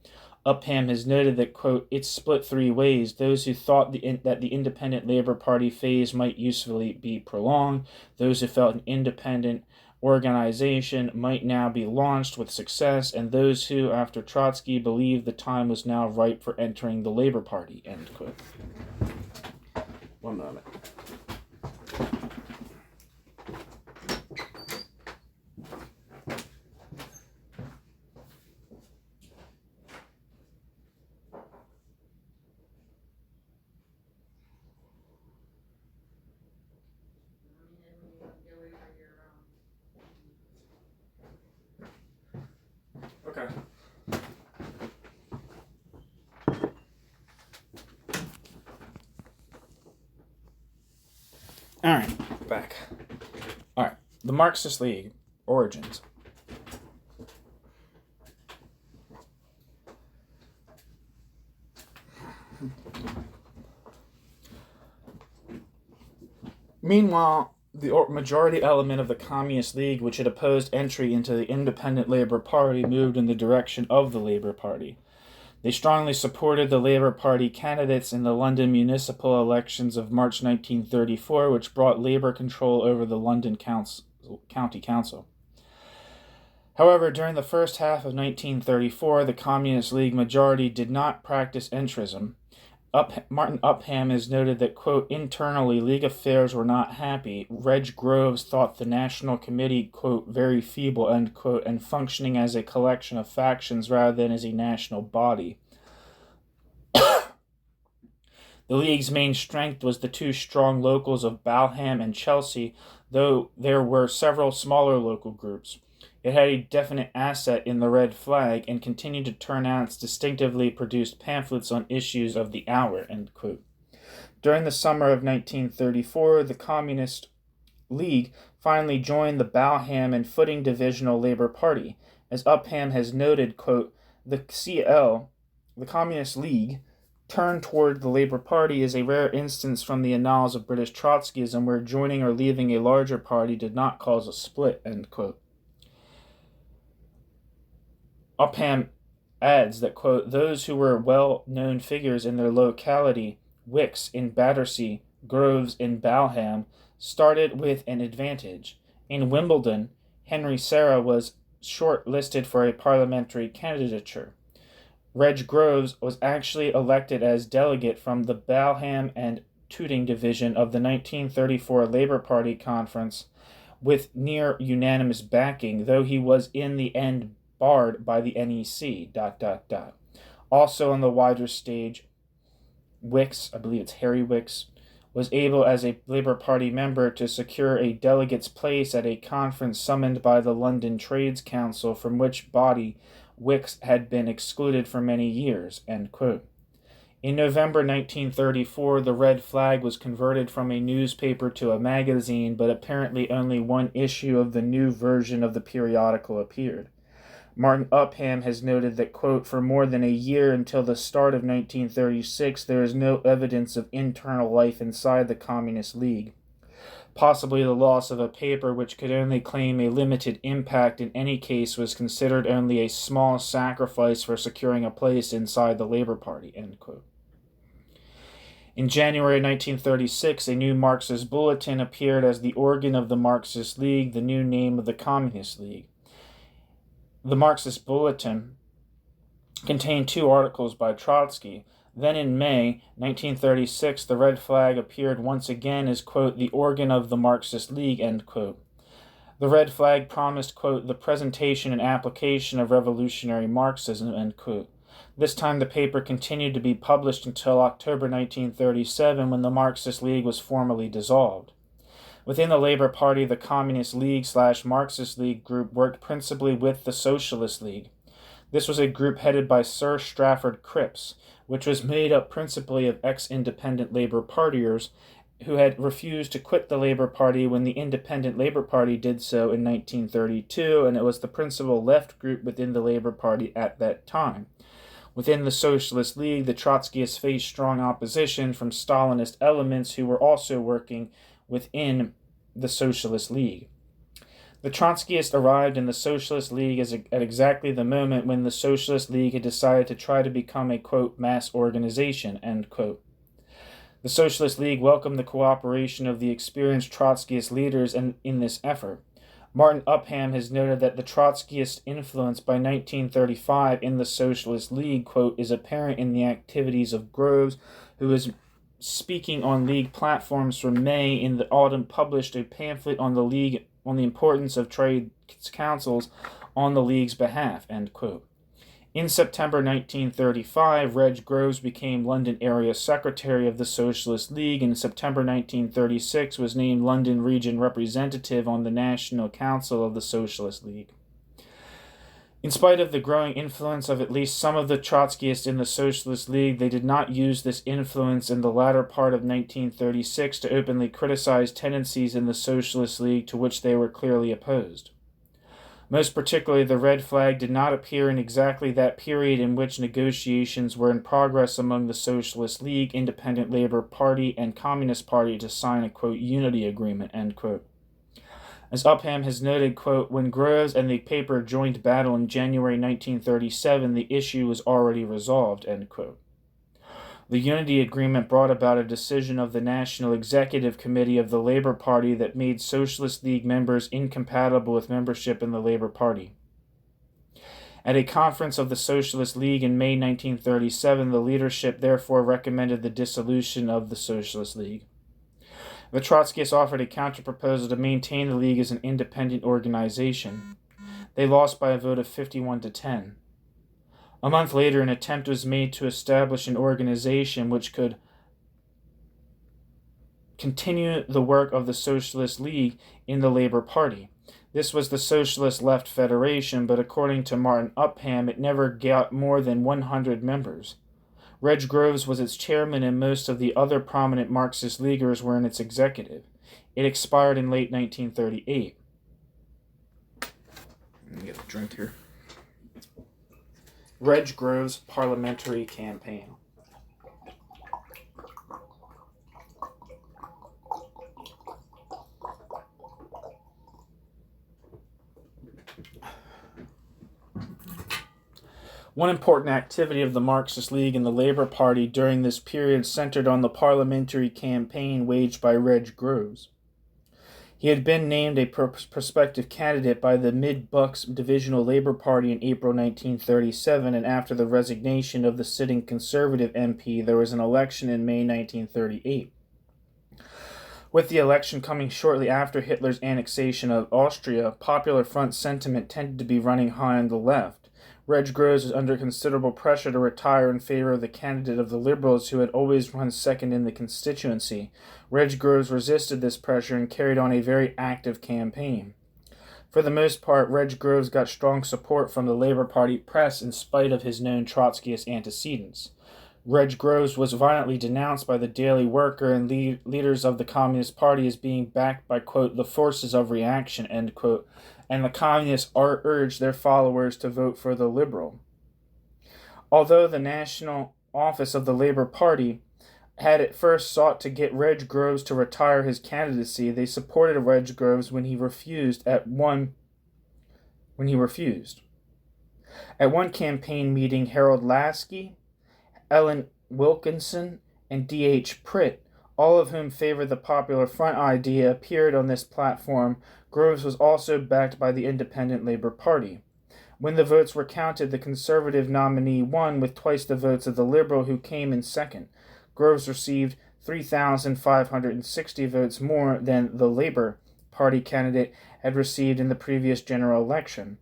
Upham has noted that, quote, it split three ways: those who thought that the Independent Labour Party phase might usefully be prolonged, those who felt an independent organization might now be launched with success, and those who, after Trotsky, believed the time was now ripe for entering the Labour Party, end quote. One moment. Okay. All right, back. All right, the Marxist League, origins. Meanwhile, the majority element of the Communist League, which had opposed entry into the Independent Labour Party, moved in the direction of the Labour Party. They strongly supported the Labour Party candidates in the London municipal elections of March 1934, which brought Labour control over the London County Council. However, during the first half of 1934, the Communist League majority did not practice entrism. Martin Upham has noted that, quote, internally, League affairs were not happy. Reg Groves thought the National Committee, quote, very feeble, end quote, and functioning as a collection of factions rather than as a national body. The League's main strength was the two strong locals of Balham and Chelsea, though there were several smaller local groups. It had a definite asset in the Red Flag and continued to turn out its distinctively produced pamphlets on issues of the hour, end quote. During the summer of 1934, the Communist League finally joined the Balham and Footing Divisional Labour Party. As Upham has noted, quote, the Communist League, turned toward the Labour Party is a rare instance from the annals of British Trotskyism where joining or leaving a larger party did not cause a split, end quote. Upham adds that, quote, those who were well-known figures in their locality, Wicks in Battersea, Groves in Balham, started with an advantage. In Wimbledon, Henry Sarah was short-listed for a parliamentary candidature. Reg Groves was actually elected as delegate from the Balham and Tooting division of the 1934 Labour Party conference with near unanimous backing, though he was in the end barred by the NEC, Also on the wider stage, Wicks, I believe it's Harry Wicks, was able as a Labour Party member to secure a delegate's place at a conference summoned by the London Trades Council, from which body Wicks had been excluded for many years." End quote. In November 1934, the Red Flag was converted from a newspaper to a magazine, but apparently only one issue of the new version of the periodical appeared. Martin Upham has noted that, quote, "For more than a year until the start of 1936, there is no evidence of internal life inside the Communist League. Possibly the loss of a paper which could only claim a limited impact in any case was considered only a small sacrifice for securing a place inside the Labour Party." End quote. In January 1936, a new Marxist bulletin appeared as the organ of the Marxist League, the new name of the Communist League. The Marxist Bulletin contained 2 articles by Trotsky. Then in May 1936, the Red Flag appeared once again as, quote, "the organ of the Marxist League," end quote. The Red Flag promised, quote, "the presentation and application of revolutionary Marxism," end quote. This time the paper continued to be published until October 1937, when the Marxist League was formally dissolved. Within the Labour Party, the Communist League/Marxist League group worked principally with the Socialist League. This was a group headed by Sir Strafford Cripps, which was made up principally of ex-independent Labour partiers who had refused to quit the Labour Party when the Independent Labour Party did so in 1932, and it was the principal left group within the Labour Party at that time. Within the Socialist League, the Trotskyists faced strong opposition from Stalinist elements who were also working within the Socialist League. The Trotskyists arrived in the Socialist League at exactly the moment when the Socialist League had decided to try to become a, quote, "mass organization," end quote. The Socialist League welcomed the cooperation of the experienced Trotskyist leaders in this effort. Martin Upham has noted that the Trotskyist influence by 1935 in the Socialist League, quote, "is apparent in the activities of Groves, who was speaking on League platforms from May. In the autumn published a pamphlet on the League on the importance of trade councils on the League's behalf," end quote. In September 1935, Reg Groves became London Area Secretary of the Socialist League, and in September 1936 was named London Region Representative on the National Council of the Socialist League. In spite of the growing influence of at least some of the Trotskyists in the Socialist League, they did not use this influence in the latter part of 1936 to openly criticize tendencies in the Socialist League to which they were clearly opposed. Most particularly, the Red Flag did not appear in exactly that period in which negotiations were in progress among the Socialist League, Independent Labour Party, and Communist Party to sign a, quote, "unity agreement," end quote. As Upham has noted, quote, "when Groves and the paper joined battle in January 1937, the issue was already resolved," end quote. The Unity Agreement brought about a decision of the National Executive Committee of the Labour Party that made Socialist League members incompatible with membership in the Labour Party. At a conference of the Socialist League in May 1937, the leadership therefore recommended the dissolution of the Socialist League. The Trotskyists offered a counter-proposal to maintain the League as an independent organization. They lost by a vote of 51 to 10. A month later, an attempt was made to establish an organization which could continue the work of the Socialist League in the Labour Party. This was the Socialist Left Federation, but according to Martin Upham, it never got more than 100 members. Reg Groves was its chairman, and most of the other prominent Marxist Leaguers were in its executive. It expired in late 1938. Let me get a drink here. Reg Groves' parliamentary campaign. One important activity of the Marxist League and the Labour Party during this period centered on the parliamentary campaign waged by Reg Groves. He had been named a prospective candidate by the Mid-Bucks Divisional Labour Party in April 1937, and after the resignation of the sitting Conservative MP, there was an election in May 1938. With the election coming shortly after Hitler's annexation of Austria, Popular Front sentiment tended to be running high on the left. Reg Groves was under considerable pressure to retire in favor of the candidate of the Liberals who had always run second in the constituency. Reg Groves resisted this pressure and carried on a very active campaign. For the most part, Reg Groves got strong support from the Labour Party press in spite of his known Trotskyist antecedents. Reg Groves was violently denounced by the Daily Worker and leaders of the Communist Party as being backed by, quote, the forces of reaction, end quote, and the Communists urged their followers to vote for the Liberal. Although the national office of the Labour Party had at first sought to get Reg Groves to retire his candidacy, they supported Reg Groves when he refused. At one campaign meeting, Harold Lasky, Ellen Wilkinson, and D.H. Pritt, all of whom favored the Popular Front idea, appeared on this platform. Groves was also backed by the Independent Labour Party. When the votes were counted, the Conservative nominee won with twice the votes of the Liberal, who came in second. Groves received 3,560 votes more than the Labour Party candidate had received in the previous general election.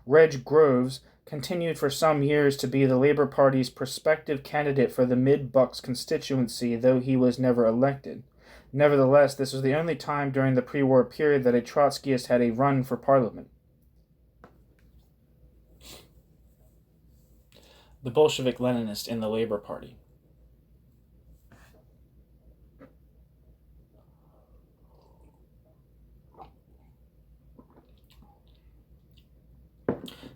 Reg Groves continued for some years to be the Labour Party's prospective candidate for the Mid-Bucks constituency, though he was never elected. Nevertheless, this was the only time during the pre-war period that a Trotskyist had a run for Parliament. The Bolshevik-Leninist in the Labour Party.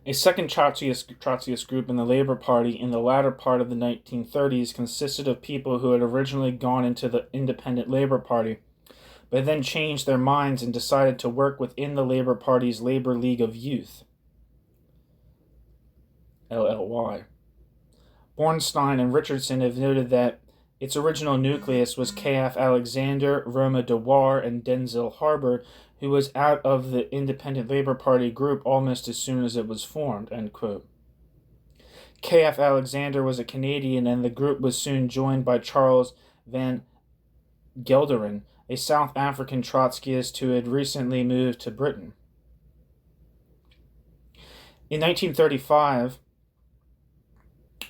A second Trotskyist group in the Labour Party in the latter part of the 1930s consisted of people who had originally gone into the Independent Labour Party, but then changed their minds and decided to work within the Labour Party's Labour League of Youth, LLY. Bornstein and Richardson have noted that its original nucleus was K.F. Alexander, Roma Dewar, and Denzil Harber, who was out of the Independent Labour Party group almost as soon as it was formed, end quote. K.F. Alexander was a Canadian, and the group was soon joined by Charles van Gelderen, a South African Trotskyist who had recently moved to Britain. In 1935,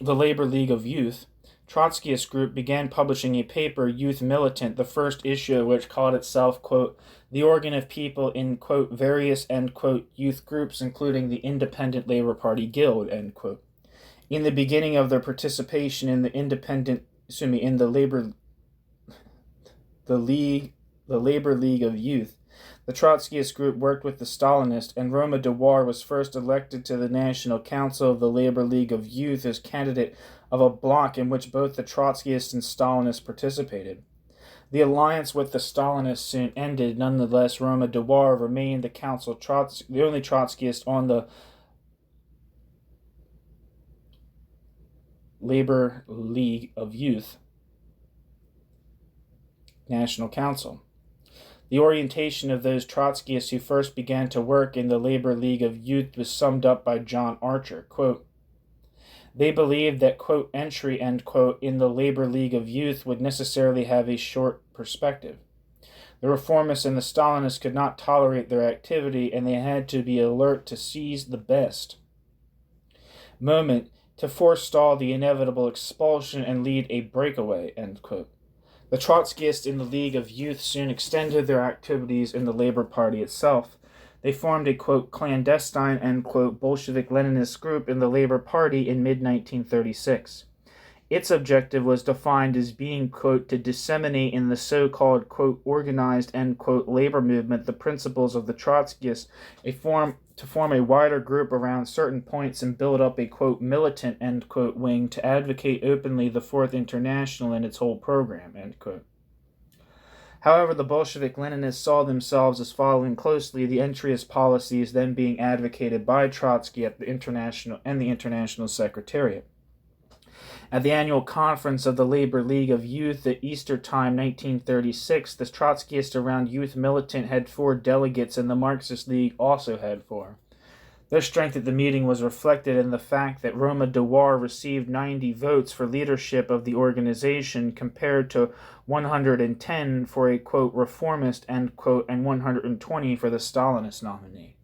the Labour League of Youth Trotskyist group began publishing a paper, Youth Militant, the first issue of which called itself, quote, the organ of people in, quote, various, end quote, youth groups, including the Independent Labour Party Guild, end quote. In the beginning of their participation in the Labour League of Youth, the Trotskyist group worked with the Stalinists, and Roma Dewar was first elected to the National Council of the Labour League of Youth as candidate of a bloc in which both the Trotskyists and Stalinists participated. The alliance with the Stalinists soon ended. Nonetheless, Roma Dewar remained the only Trotskyist on the Labour League of Youth National Council. The orientation of those Trotskyists who first began to work in the Labour League of Youth was summed up by John Archer, quote, they believed that, quote, entry, end quote, in the Labour League of Youth would necessarily have a short perspective. The reformists and the Stalinists could not tolerate their activity, and they had to be alert to seize the best moment to forestall the inevitable expulsion and lead a breakaway, end quote. The Trotskyists in the League of Youth soon extended their activities in the Labour Party itself. They formed a, quote, clandestine, end quote, Bolshevik-Leninist group in the Labour Party in mid-1936. Its objective was defined as being, quote, to disseminate in the so-called, quote, organized, end quote, labor movement the principles of the Trotskyists, to form a wider group around certain points and build up a, quote, militant, end quote, wing to advocate openly the Fourth International and its whole program, end quote. However, the Bolshevik-Leninists saw themselves as following closely the entryist policies then being advocated by Trotsky at the International Secretariat. At the annual conference of the Labour League of Youth at Easter time 1936, the Trotskyists around Youth Militant had 4 delegates, and the Marxist League also had 4. Their strength at the meeting was reflected in the fact that Roma Dewar received 90 votes for leadership of the organization compared to 110 for a, quote, reformist, end quote, and 120 for the Stalinist nominee.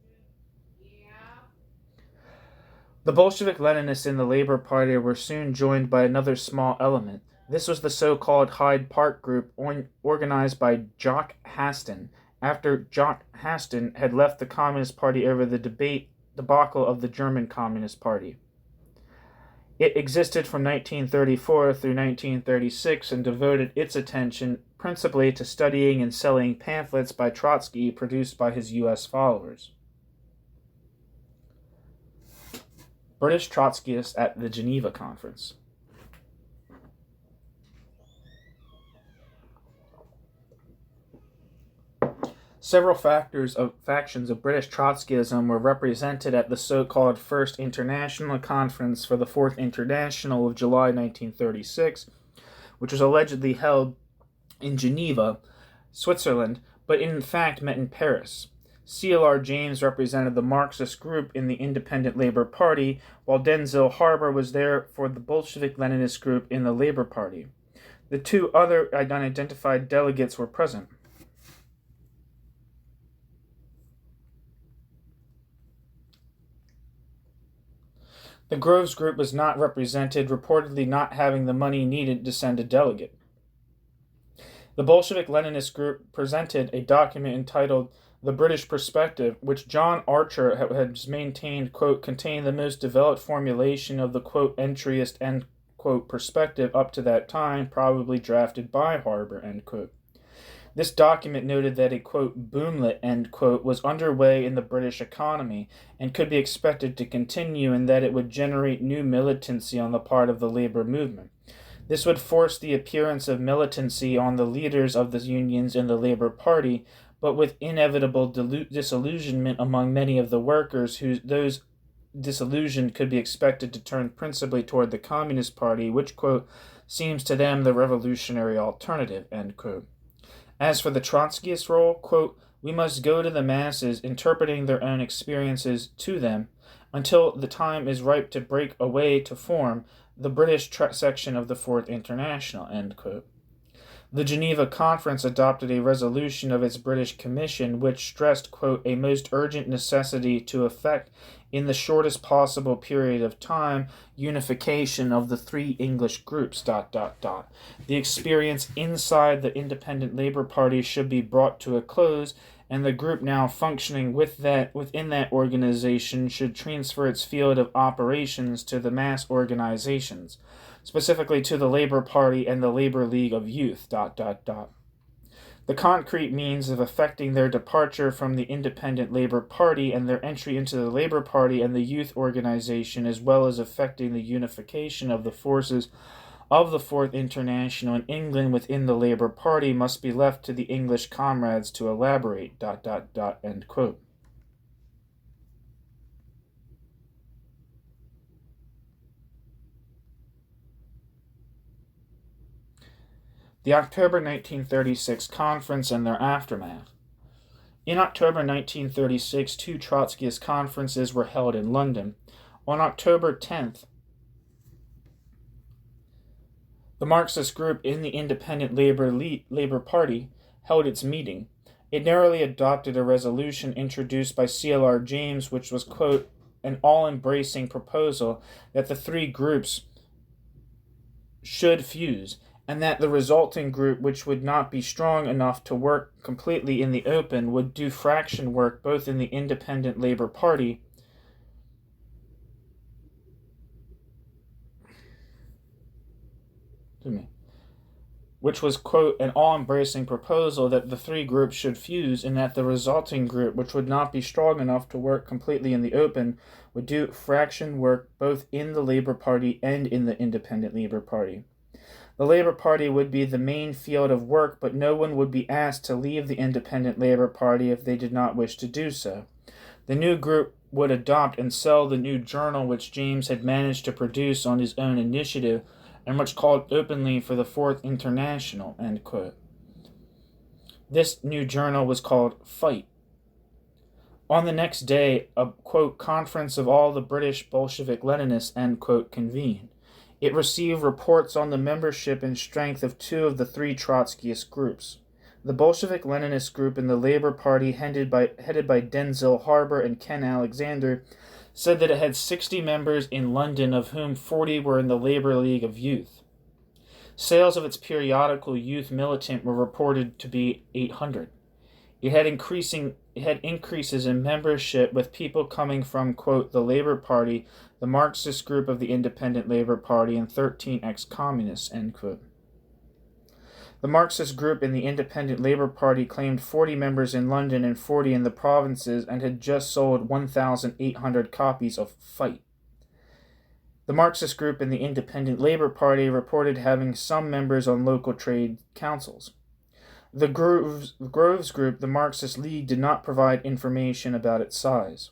The Bolshevik-Leninists in the Labor Party were soon joined by another small element. This was the so-called Hyde Park Group, organized by Jock Haston, after Jock Haston had left the Communist Party over the debacle of the German Communist Party. It existed from 1934 through 1936 and devoted its attention principally to studying and selling pamphlets by Trotsky produced by his U.S. followers. British Trotskyists at the Geneva Conference. Several factions of British Trotskyism were represented at the so-called First International Conference for the Fourth International of July 1936, which was allegedly held in Geneva, Switzerland, but in fact met in Paris. C.L.R. James represented the Marxist group in the Independent Labour Party, while Denzil Harber was there for the Bolshevik-Leninist group in the Labour Party. The two other unidentified delegates were present. The Groves group was not represented, reportedly not having the money needed to send a delegate. The Bolshevik-Leninist group presented a document entitled The British Perspective, which John Archer has maintained, quote, contained the most developed formulation of the, quote, entryist, end quote, perspective up to that time, probably drafted by Harber, end quote. This document noted that a, quote, boomlet, end quote, was underway in the British economy and could be expected to continue, and that it would generate new militancy on the part of the labor movement. This would force the appearance of militancy on the leaders of the unions in the Labour Party, but with inevitable disillusionment among many of the workers, those disillusioned could be expected to turn principally toward the Communist Party, which, quote, seems to them the revolutionary alternative, end quote. As for the Trotskyist role, quote, we must go to the masses, interpreting their own experiences to them, until the time is ripe to break away to form the British section of the Fourth International, end quote. The Geneva Conference adopted a resolution of its British Commission which stressed, quote, a most urgent necessity to effect in the shortest possible period of time unification of the three English groups, ... The experience inside the Independent Labour Party should be brought to a close, and the group now functioning within that organization should transfer its field of operations to the mass organizations, specifically to the Labour Party and the Labour League of Youth, ... The concrete means of effecting their departure from the Independent Labour Party and their entry into the Labour Party and the Youth Organization, as well as effecting the unification of the forces of the Fourth International in England within the Labour Party, must be left to the English comrades to elaborate, ... end quote. The October 1936 conference and their aftermath. In October 1936, two Trotskyist conferences were held in London. On October 10th, the Marxist group in the Independent Labour Party held its meeting. It narrowly adopted a resolution introduced by C.L.R. James, which was, quote, an all-embracing proposal that the three groups should fuse, and that the resulting group, which would not be strong enough to work completely in the open, would do fraction work both in the Independent Labour Party which was, quote, an all-embracing proposal that the three groups should fuse, and that the resulting group, which would not be strong enough to work completely in the open, would do fraction work both in the Labour Party and in the Independent Labour Party. The Labour Party would be the main field of work, but no one would be asked to leave the Independent Labour Party if they did not wish to do so. The new group would adopt and sell the new journal which James had managed to produce on his own initiative, and which called openly for the Fourth International, end quote. This new journal was called Fight. On the next day, a, quote, conference of all the British Bolshevik Leninists, end quote, convened. It received reports on the membership and strength of two of the three Trotskyist groups. The Bolshevik Leninist group in the Labour Party, headed by Denzil, Harber, and Ken Alexander, said that it had 60 members in London, of whom 40 were in the Labour League of Youth. Sales of its periodical Youth Militant were reported to be 800. It had increases in membership, with people coming from, quote, the Labour Party, the Marxist group of the Independent Labour Party, and 13 ex-communists, end quote. The Marxist group in the Independent Labour Party claimed 40 members in London and 40 in the provinces, and had just sold 1,800 copies of Fight. The Marxist group in the Independent Labour Party reported having some members on local trade councils. The Groves group, the Marxist League, did not provide information about its size.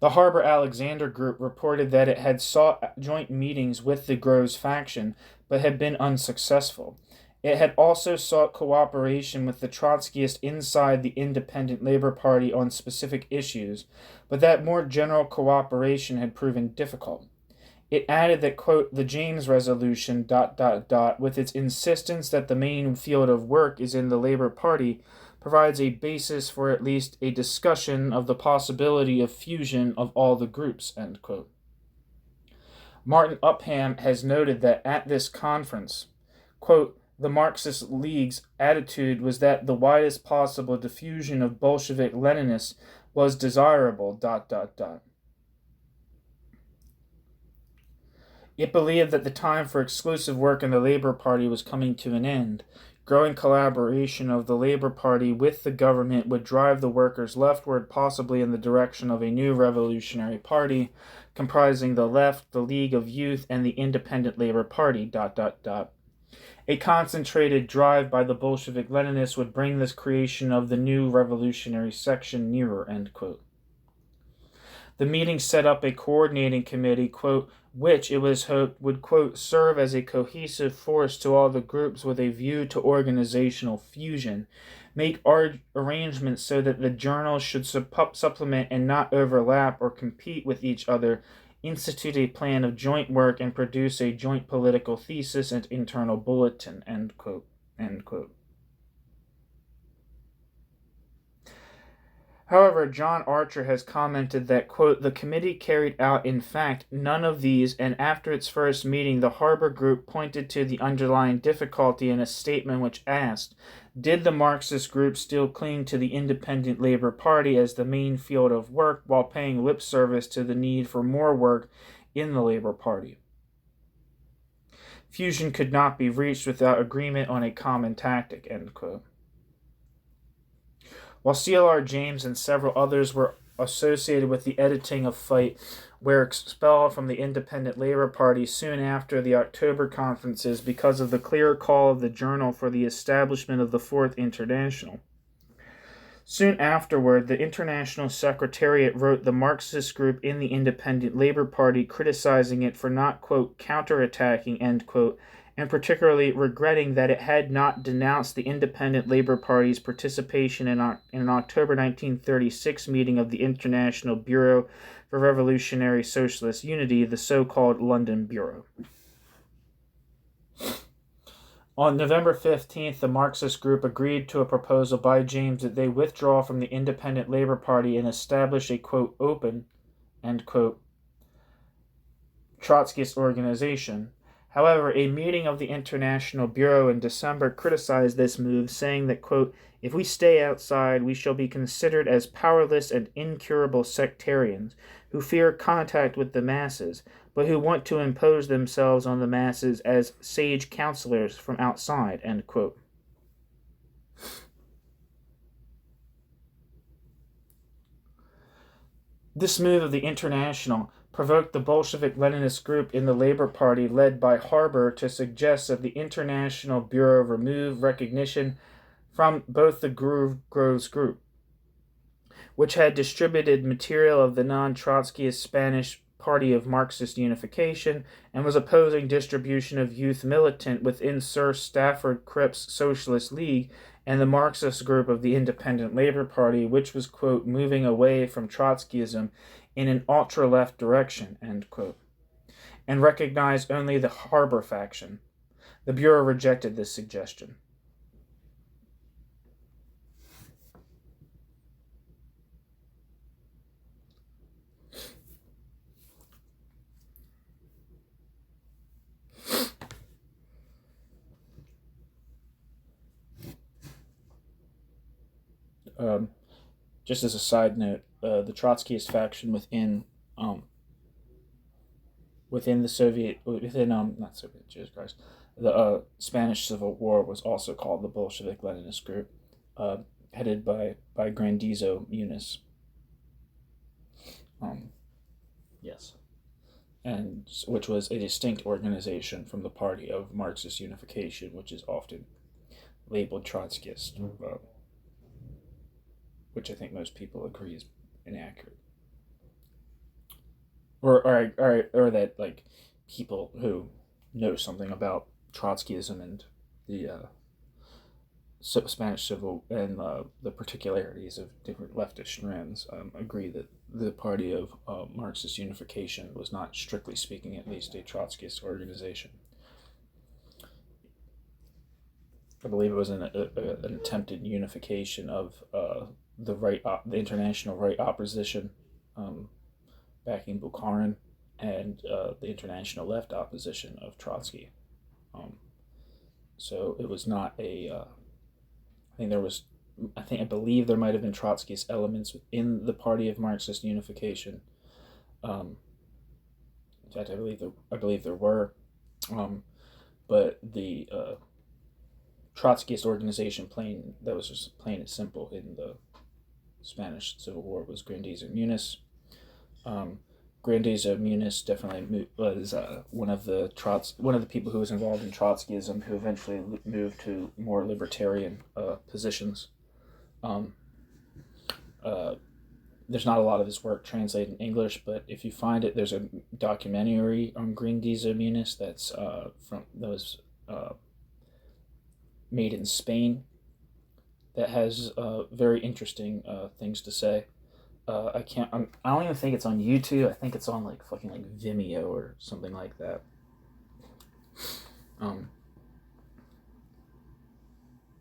The Harber-Alexander group reported that it had sought joint meetings with the Groves faction, but had been unsuccessful. It had also sought cooperation with the Trotskyists inside the Independent Labour Party on specific issues, but that more general cooperation had proven difficult. It added that, quote, the James Resolution, ... with its insistence that the main field of work is in the Labour Party, provides a basis for at least a discussion of the possibility of fusion of all the groups, end quote. Martin Upham has noted that at this conference, quote, the Marxist League's attitude was that the widest possible diffusion of Bolshevik Leninists was desirable, ... It believed that the time for exclusive work in the Labour Party was coming to an end. Growing collaboration of the Labour Party with the government would drive the workers leftward, possibly in the direction of a new revolutionary party, comprising the Left, the League of Youth, and the Independent Labour Party, ... A concentrated drive by the Bolshevik Leninists would bring this creation of the new revolutionary section nearer, end quote. The meeting set up a coordinating committee, quote, which it was hoped would, quote, serve as a cohesive force to all the groups with a view to organizational fusion, make arrangements so that the journals should supplement and not overlap or compete with each other, institute a plan of joint work, and produce a joint political thesis and internal bulletin, end quote, end quote. However, John Archer has commented that, quote, the committee carried out, in fact, none of these, and after its first meeting, the Harber group pointed to the underlying difficulty in a statement which asked, did the Marxist group still cling to the Independent Labour Party as the main field of work while paying lip service to the need for more work in the Labour Party? Fusion could not be reached without agreement on a common tactic, end quote. While C.L.R. James and several others were associated with the editing of Fight, were expelled from the Independent Labour Party soon after the October conferences because of the clear call of the journal for the establishment of the Fourth International. Soon afterward, the International Secretariat wrote the Marxist group in the Independent Labour Party criticizing it for not, quote, counterattacking, end quote, and particularly regretting that it had not denounced the Independent Labour Party's participation in an October 1936 meeting of the International Bureau for Revolutionary Socialist Unity, the so-called London Bureau. On November 15th, the Marxist group agreed to a proposal by James that they withdraw from the Independent Labour Party and establish a, quote, open, end quote, Trotskyist organization. However, a meeting of the International Bureau in December criticized this move, saying that, quote, if we stay outside, we shall be considered as powerless and incurable sectarians who fear contact with the masses, but who want to impose themselves on the masses as sage counselors from outside, end quote. This move of the International provoked the Bolshevik Leninist group in the Labour Party led by Harber to suggest that the International Bureau remove recognition from both the Groves group, which had distributed material of the non-Trotskyist Spanish Party of Marxist Unification and was opposing distribution of Youth Militant within Sir Stafford Cripps' Socialist League, and the Marxist group of the Independent Labor Party, which was, quote, moving away from Trotskyism in an ultra-left direction, end quote, and recognized only the Harber faction. The Bureau rejected this suggestion. Just as a side note, the Trotskyist faction within the Soviet, not Soviet, Jesus Christ, the Spanish Civil War was also called the Bolshevik-Leninist group, headed by Grandizo Muniz. Yes, and which was a distinct organization from the Party of Marxist Unification, which is often labeled Trotskyist, which I think most people agree is inaccurate. Or that, like, people who know something about Trotskyism and the Spanish Civil and the particularities of different leftist strands agree that the Party of Marxist Unification was not, strictly speaking, at least, a Trotskyist organization. I believe it was an attempted unification of the international right opposition backing Bukharin and the international left opposition of Trotsky. So it was not a. I believe there might have been Trotskyist elements within the Party of Marxist Unification. In fact, I believe there were, but the Trotskyist organization, that was just plain and simple in the Spanish Civil War, was Grandizo Muniz. Grandizo Muniz definitely was one of the people who was involved in Trotskyism, who eventually moved to more libertarian positions. There's not a lot of his work translated in English, but if you find it, there's a documentary on Grandizo Muniz that was made in Spain that has very interesting things to say. I don't even think it's on YouTube. I think it's on fucking Vimeo or something like that.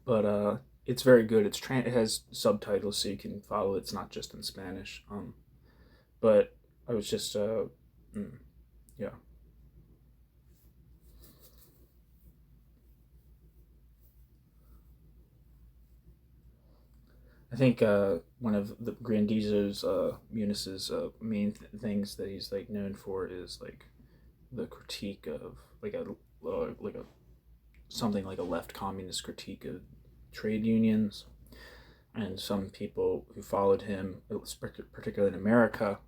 But it's very good. It has subtitles so you can follow. It's not just in Spanish. But I was just yeah. I think one of the Grandizo's Muniz's main things that he's known for is the critique of something like a left communist critique of trade unions, and some people who followed him, particularly in America,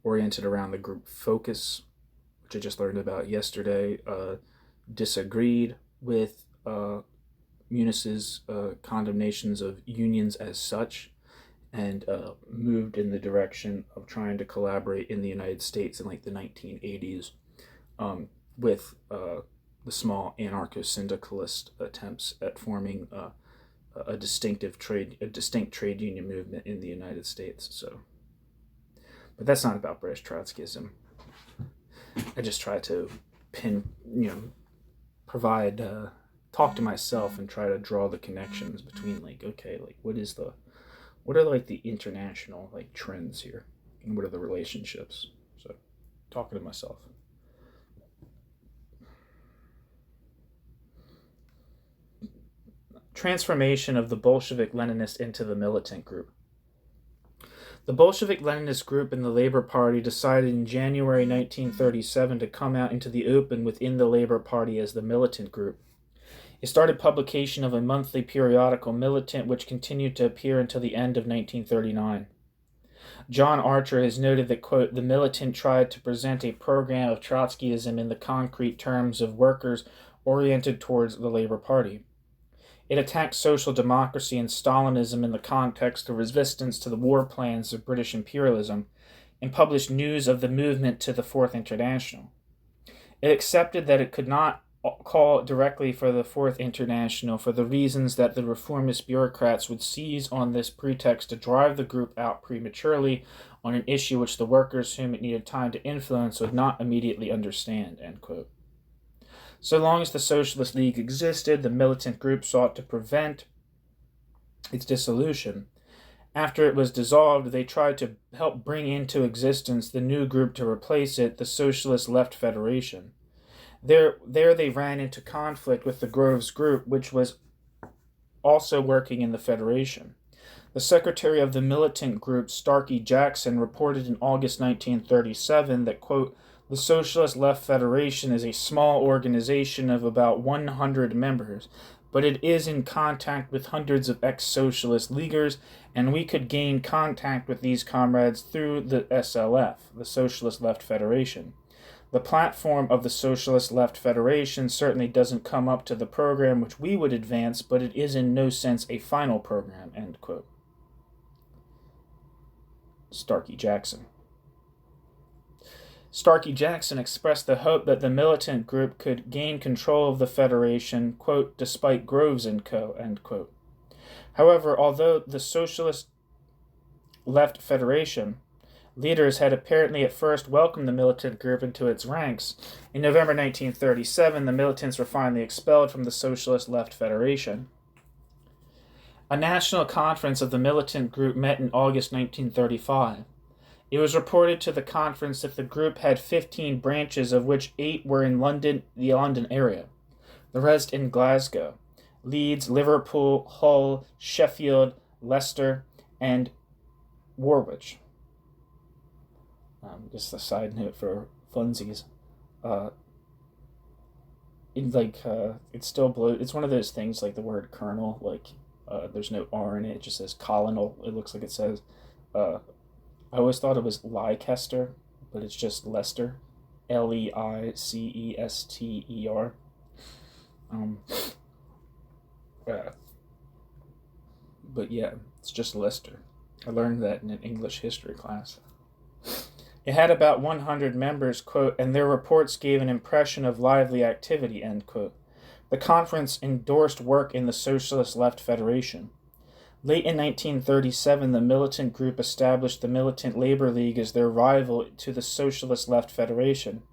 oriented around the group Focus, which I just learned about yesterday, disagreed with Muniz's condemnations of unions as such, and moved in the direction of trying to collaborate in the United States in the 1980s with the small anarcho-syndicalist attempts at forming a distinct trade union movement in the United States. So, but that's not about British Trotskyism. I just try to provide. Talk to myself and try to draw the connections between what are the international trends here, and what are the relationships. So, talking to myself. Transformation of the Bolshevik-Leninist into the militant group. The Bolshevik-Leninist group in the Labor Party decided in January 1937 to come out into the open within the Labor Party as the militant group. It started publication of a monthly periodical, Militant, which continued to appear until the end of 1939. John Archer has noted that, quote, the Militant tried to present a program of Trotskyism in the concrete terms of workers oriented towards the Labor Party. It attacked social democracy and Stalinism in the context of resistance to the war plans of British imperialism, and published news of the movement to the Fourth International. It accepted that it could not call directly for the Fourth International for the reasons that the reformist bureaucrats would seize on this pretext to drive the group out prematurely on an issue which the workers whom it needed time to influence would not immediately understand, end quote. So long as the Socialist League existed, the militant group sought to prevent its dissolution. After it was dissolved, they tried to help bring into existence the new group to replace it, the Socialist Left Federation. There they ran into conflict with the Groves group, which was also working in the Federation. The secretary of the militant group, Starkey Jackson, reported in August 1937 that, quote, the Socialist Left Federation is a small organization of about 100 members, but it is in contact with hundreds of ex-socialist leaguers, and we could gain contact with these comrades through the SLF, the Socialist Left Federation. The platform of the Socialist Left Federation certainly doesn't come up to the program which we would advance, but it is in no sense a final program, end quote. Starkey Jackson. Starkey Jackson expressed the hope that the militant group could gain control of the Federation, quote, despite Groves and Co., end quote. However, although the Socialist Left Federation leaders had apparently at first welcomed the militant group into its ranks, in November 1937 the militants were finally expelled from the Socialist Left Federation. A national conference of the militant group met in August 1935. It was reported to the conference that the group had 15 branches, of which 8 were in London, the London area, the rest in Glasgow, Leeds, Liverpool, Hull, Sheffield, Leicester, and Warwick. Just a side note for funsies. It's still blue. It's one of those things like the word colonel, there's no R in it. It just says colonel. It looks like it says. I always thought it was Leicester, but it's just Leicester, Leicester. But yeah, it's just Leicester. I learned that in an English history class. It had about 100 members, quote, and their reports gave an impression of lively activity, end quote. The conference endorsed work in the Socialist Left Federation. Late in 1937, the militant group established the Militant Labor League as their rival to the Socialist Left Federation.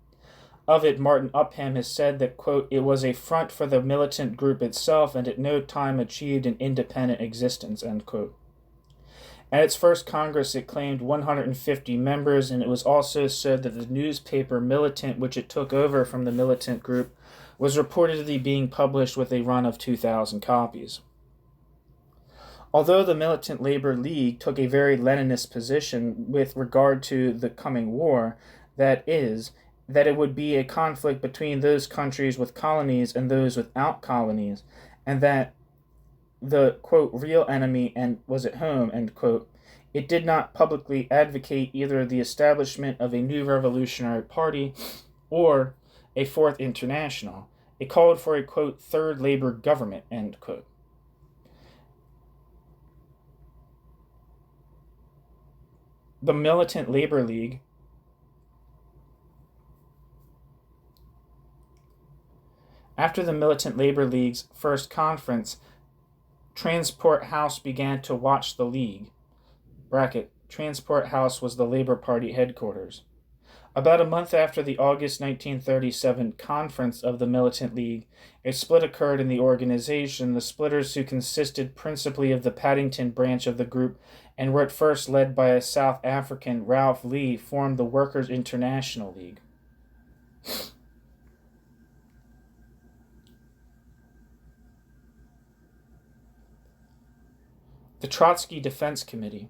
Of it, Martin Upham has said that, quote, it was a front for the militant group itself and at no time achieved an independent existence, end quote. At its first Congress, it claimed 150 members, and it was also said that the newspaper Militant, which it took over from the militant group, was reportedly being published with a run of 2,000 copies. Although the Militant Labor League took a very Leninist position with regard to the coming war, that is, that it would be a conflict between those countries with colonies and those without colonies, and that the, quote, real enemy and was at home, end quote, it did not publicly advocate either the establishment of a new revolutionary party or a Fourth International. It called for a, quote, third labor government, end quote. The Militant Labor League After the Militant Labor League's first conference, Transport House began to watch the League. Transport House was the Labor Party headquarters. About a month after the August 1937 conference of the Militant League, a split occurred in the organization. The splitters, who consisted principally of the Paddington branch of the group and were at first led by a South African, Ralph Lee, formed the Workers' International League. The Trotsky Defense Committee.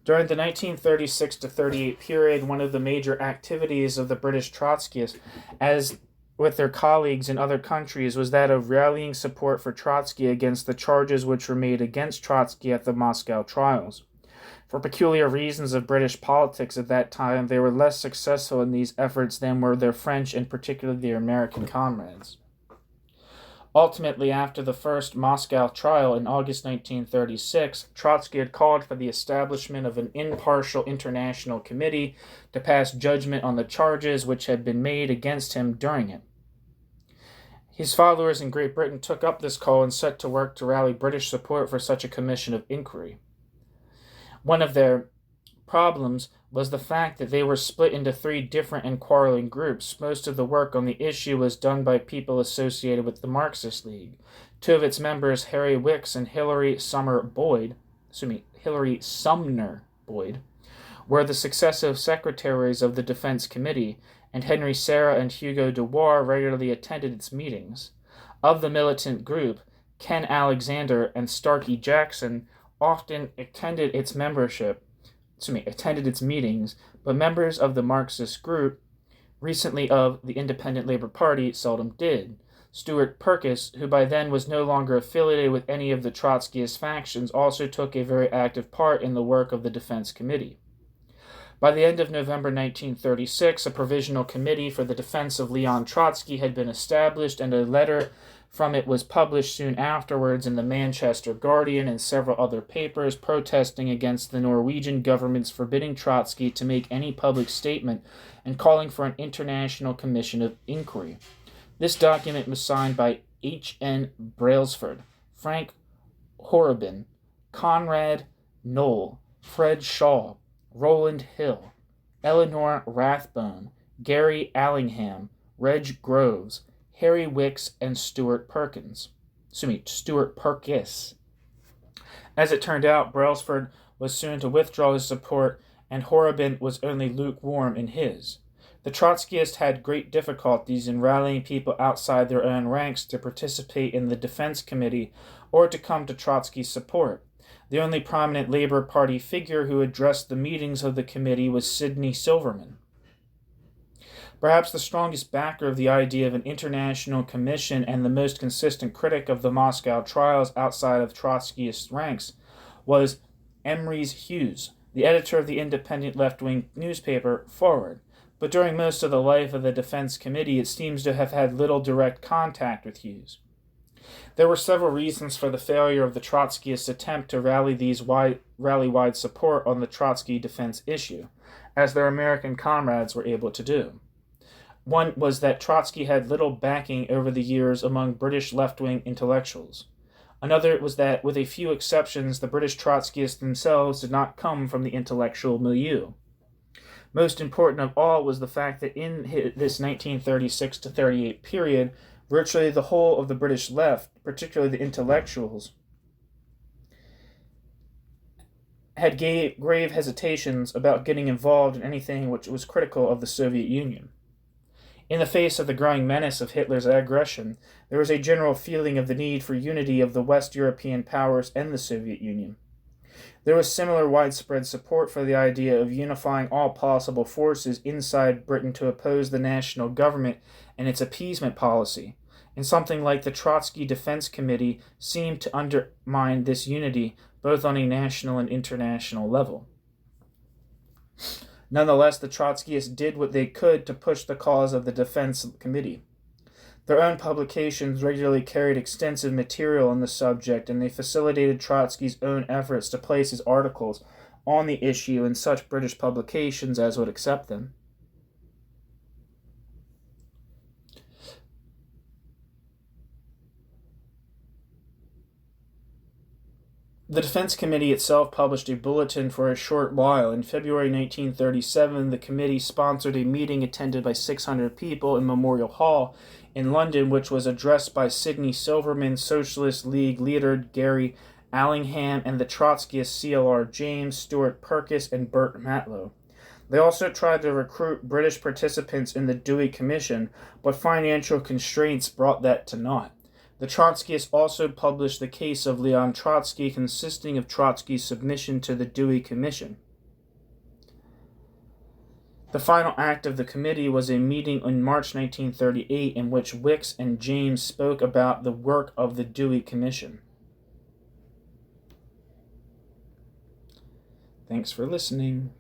During the 1936-38 period, one of the major activities of the British Trotskyists, as with their colleagues in other countries, was that of rallying support for Trotsky against the charges which were made against Trotsky at the Moscow trials. For peculiar reasons of British politics at that time, they were less successful in these efforts than were their French and particularly their American comrades. Ultimately, after the first Moscow trial in August 1936, Trotsky had called for the establishment of an impartial international committee to pass judgment on the charges which had been made against him during it. His followers in Great Britain took up this call and set to work to rally British support for such a commission of inquiry. One of their problems was the fact that they were split into 3 different and quarreling groups. Most of the work on the issue was done by people associated with the Marxist League. 2 of its members, Harry Wicks and Hilary Sumner Boyd, were the successive secretaries of the Defense Committee, and Henry Serra and Hugo Dewar regularly attended its meetings. Of the militant group, Ken Alexander and Starkey Jackson often attended its meetings, but members of the Marxist group, recently of the Independent Labour Party, seldom did. Stuart Purkis, who by then was no longer affiliated with any of the Trotskyist factions, also took a very active part in the work of the Defense Committee. By the end of November 1936, a provisional committee for the defense of Leon Trotsky had been established, and a letter from it was published soon afterwards in the Manchester Guardian and several other papers, protesting against the Norwegian government's forbidding Trotsky to make any public statement and calling for an international commission of inquiry. This document was signed by H.N. Brailsford, Frank Horrobin, Conrad Knoll, Fred Shaw, Roland Hill, Eleanor Rathbone, Gary Allingham, Reg Groves, Harry Wicks, and Stuart Purkis. As it turned out, Brailsford was soon to withdraw his support, and Horrobin was only lukewarm in his. The Trotskyists had great difficulties in rallying people outside their own ranks to participate in the Defense Committee or to come to Trotsky's support. The only prominent Labour Party figure who addressed the meetings of the committee was Sidney Silverman. Perhaps the strongest backer of the idea of an international commission and the most consistent critic of the Moscow trials outside of Trotskyist ranks was Emrys Hughes, the editor of the independent left-wing newspaper Forward. But during most of the life of the Defense Committee, it seems to have had little direct contact with Hughes. There were several reasons for the failure of the Trotskyist attempt to rally wide support on the Trotsky defense issue, as their American comrades were able to do. One was that Trotsky had little backing over the years among British left-wing intellectuals. Another was that, with a few exceptions, the British Trotskyists themselves did not come from the intellectual milieu. Most important of all was the fact that in this 1936 to 38 period, virtually the whole of the British left, particularly the intellectuals, had grave hesitations about getting involved in anything which was critical of the Soviet Union. In the face of the growing menace of Hitler's aggression, there was a general feeling of the need for unity of the West European powers and the Soviet Union. There was similar widespread support for the idea of unifying all possible forces inside Britain to oppose the national government and its appeasement policy, and something like the Trotsky Defense Committee seemed to undermine this unity both on a national and international level. Nonetheless, the Trotskyists did what they could to push the cause of the Defense Committee. Their own publications regularly carried extensive material on the subject, and they facilitated Trotsky's own efforts to place his articles on the issue in such British publications as would accept them. The Defense Committee itself published a bulletin for a short while. In February 1937, the committee sponsored a meeting attended by 600 people in Memorial Hall in London, which was addressed by Sidney Silverman, Socialist League leader Gary Allingham, and the Trotskyist CLR James, Stuart Purkis, and Burt Matlow. They also tried to recruit British participants in the Dewey Commission, but financial constraints brought that to naught. The Trotskyists also published the case of Leon Trotsky, consisting of Trotsky's submission to the Dewey Commission. The final act of the committee was a meeting in March 1938 in which Wicks and James spoke about the work of the Dewey Commission. Thanks for listening.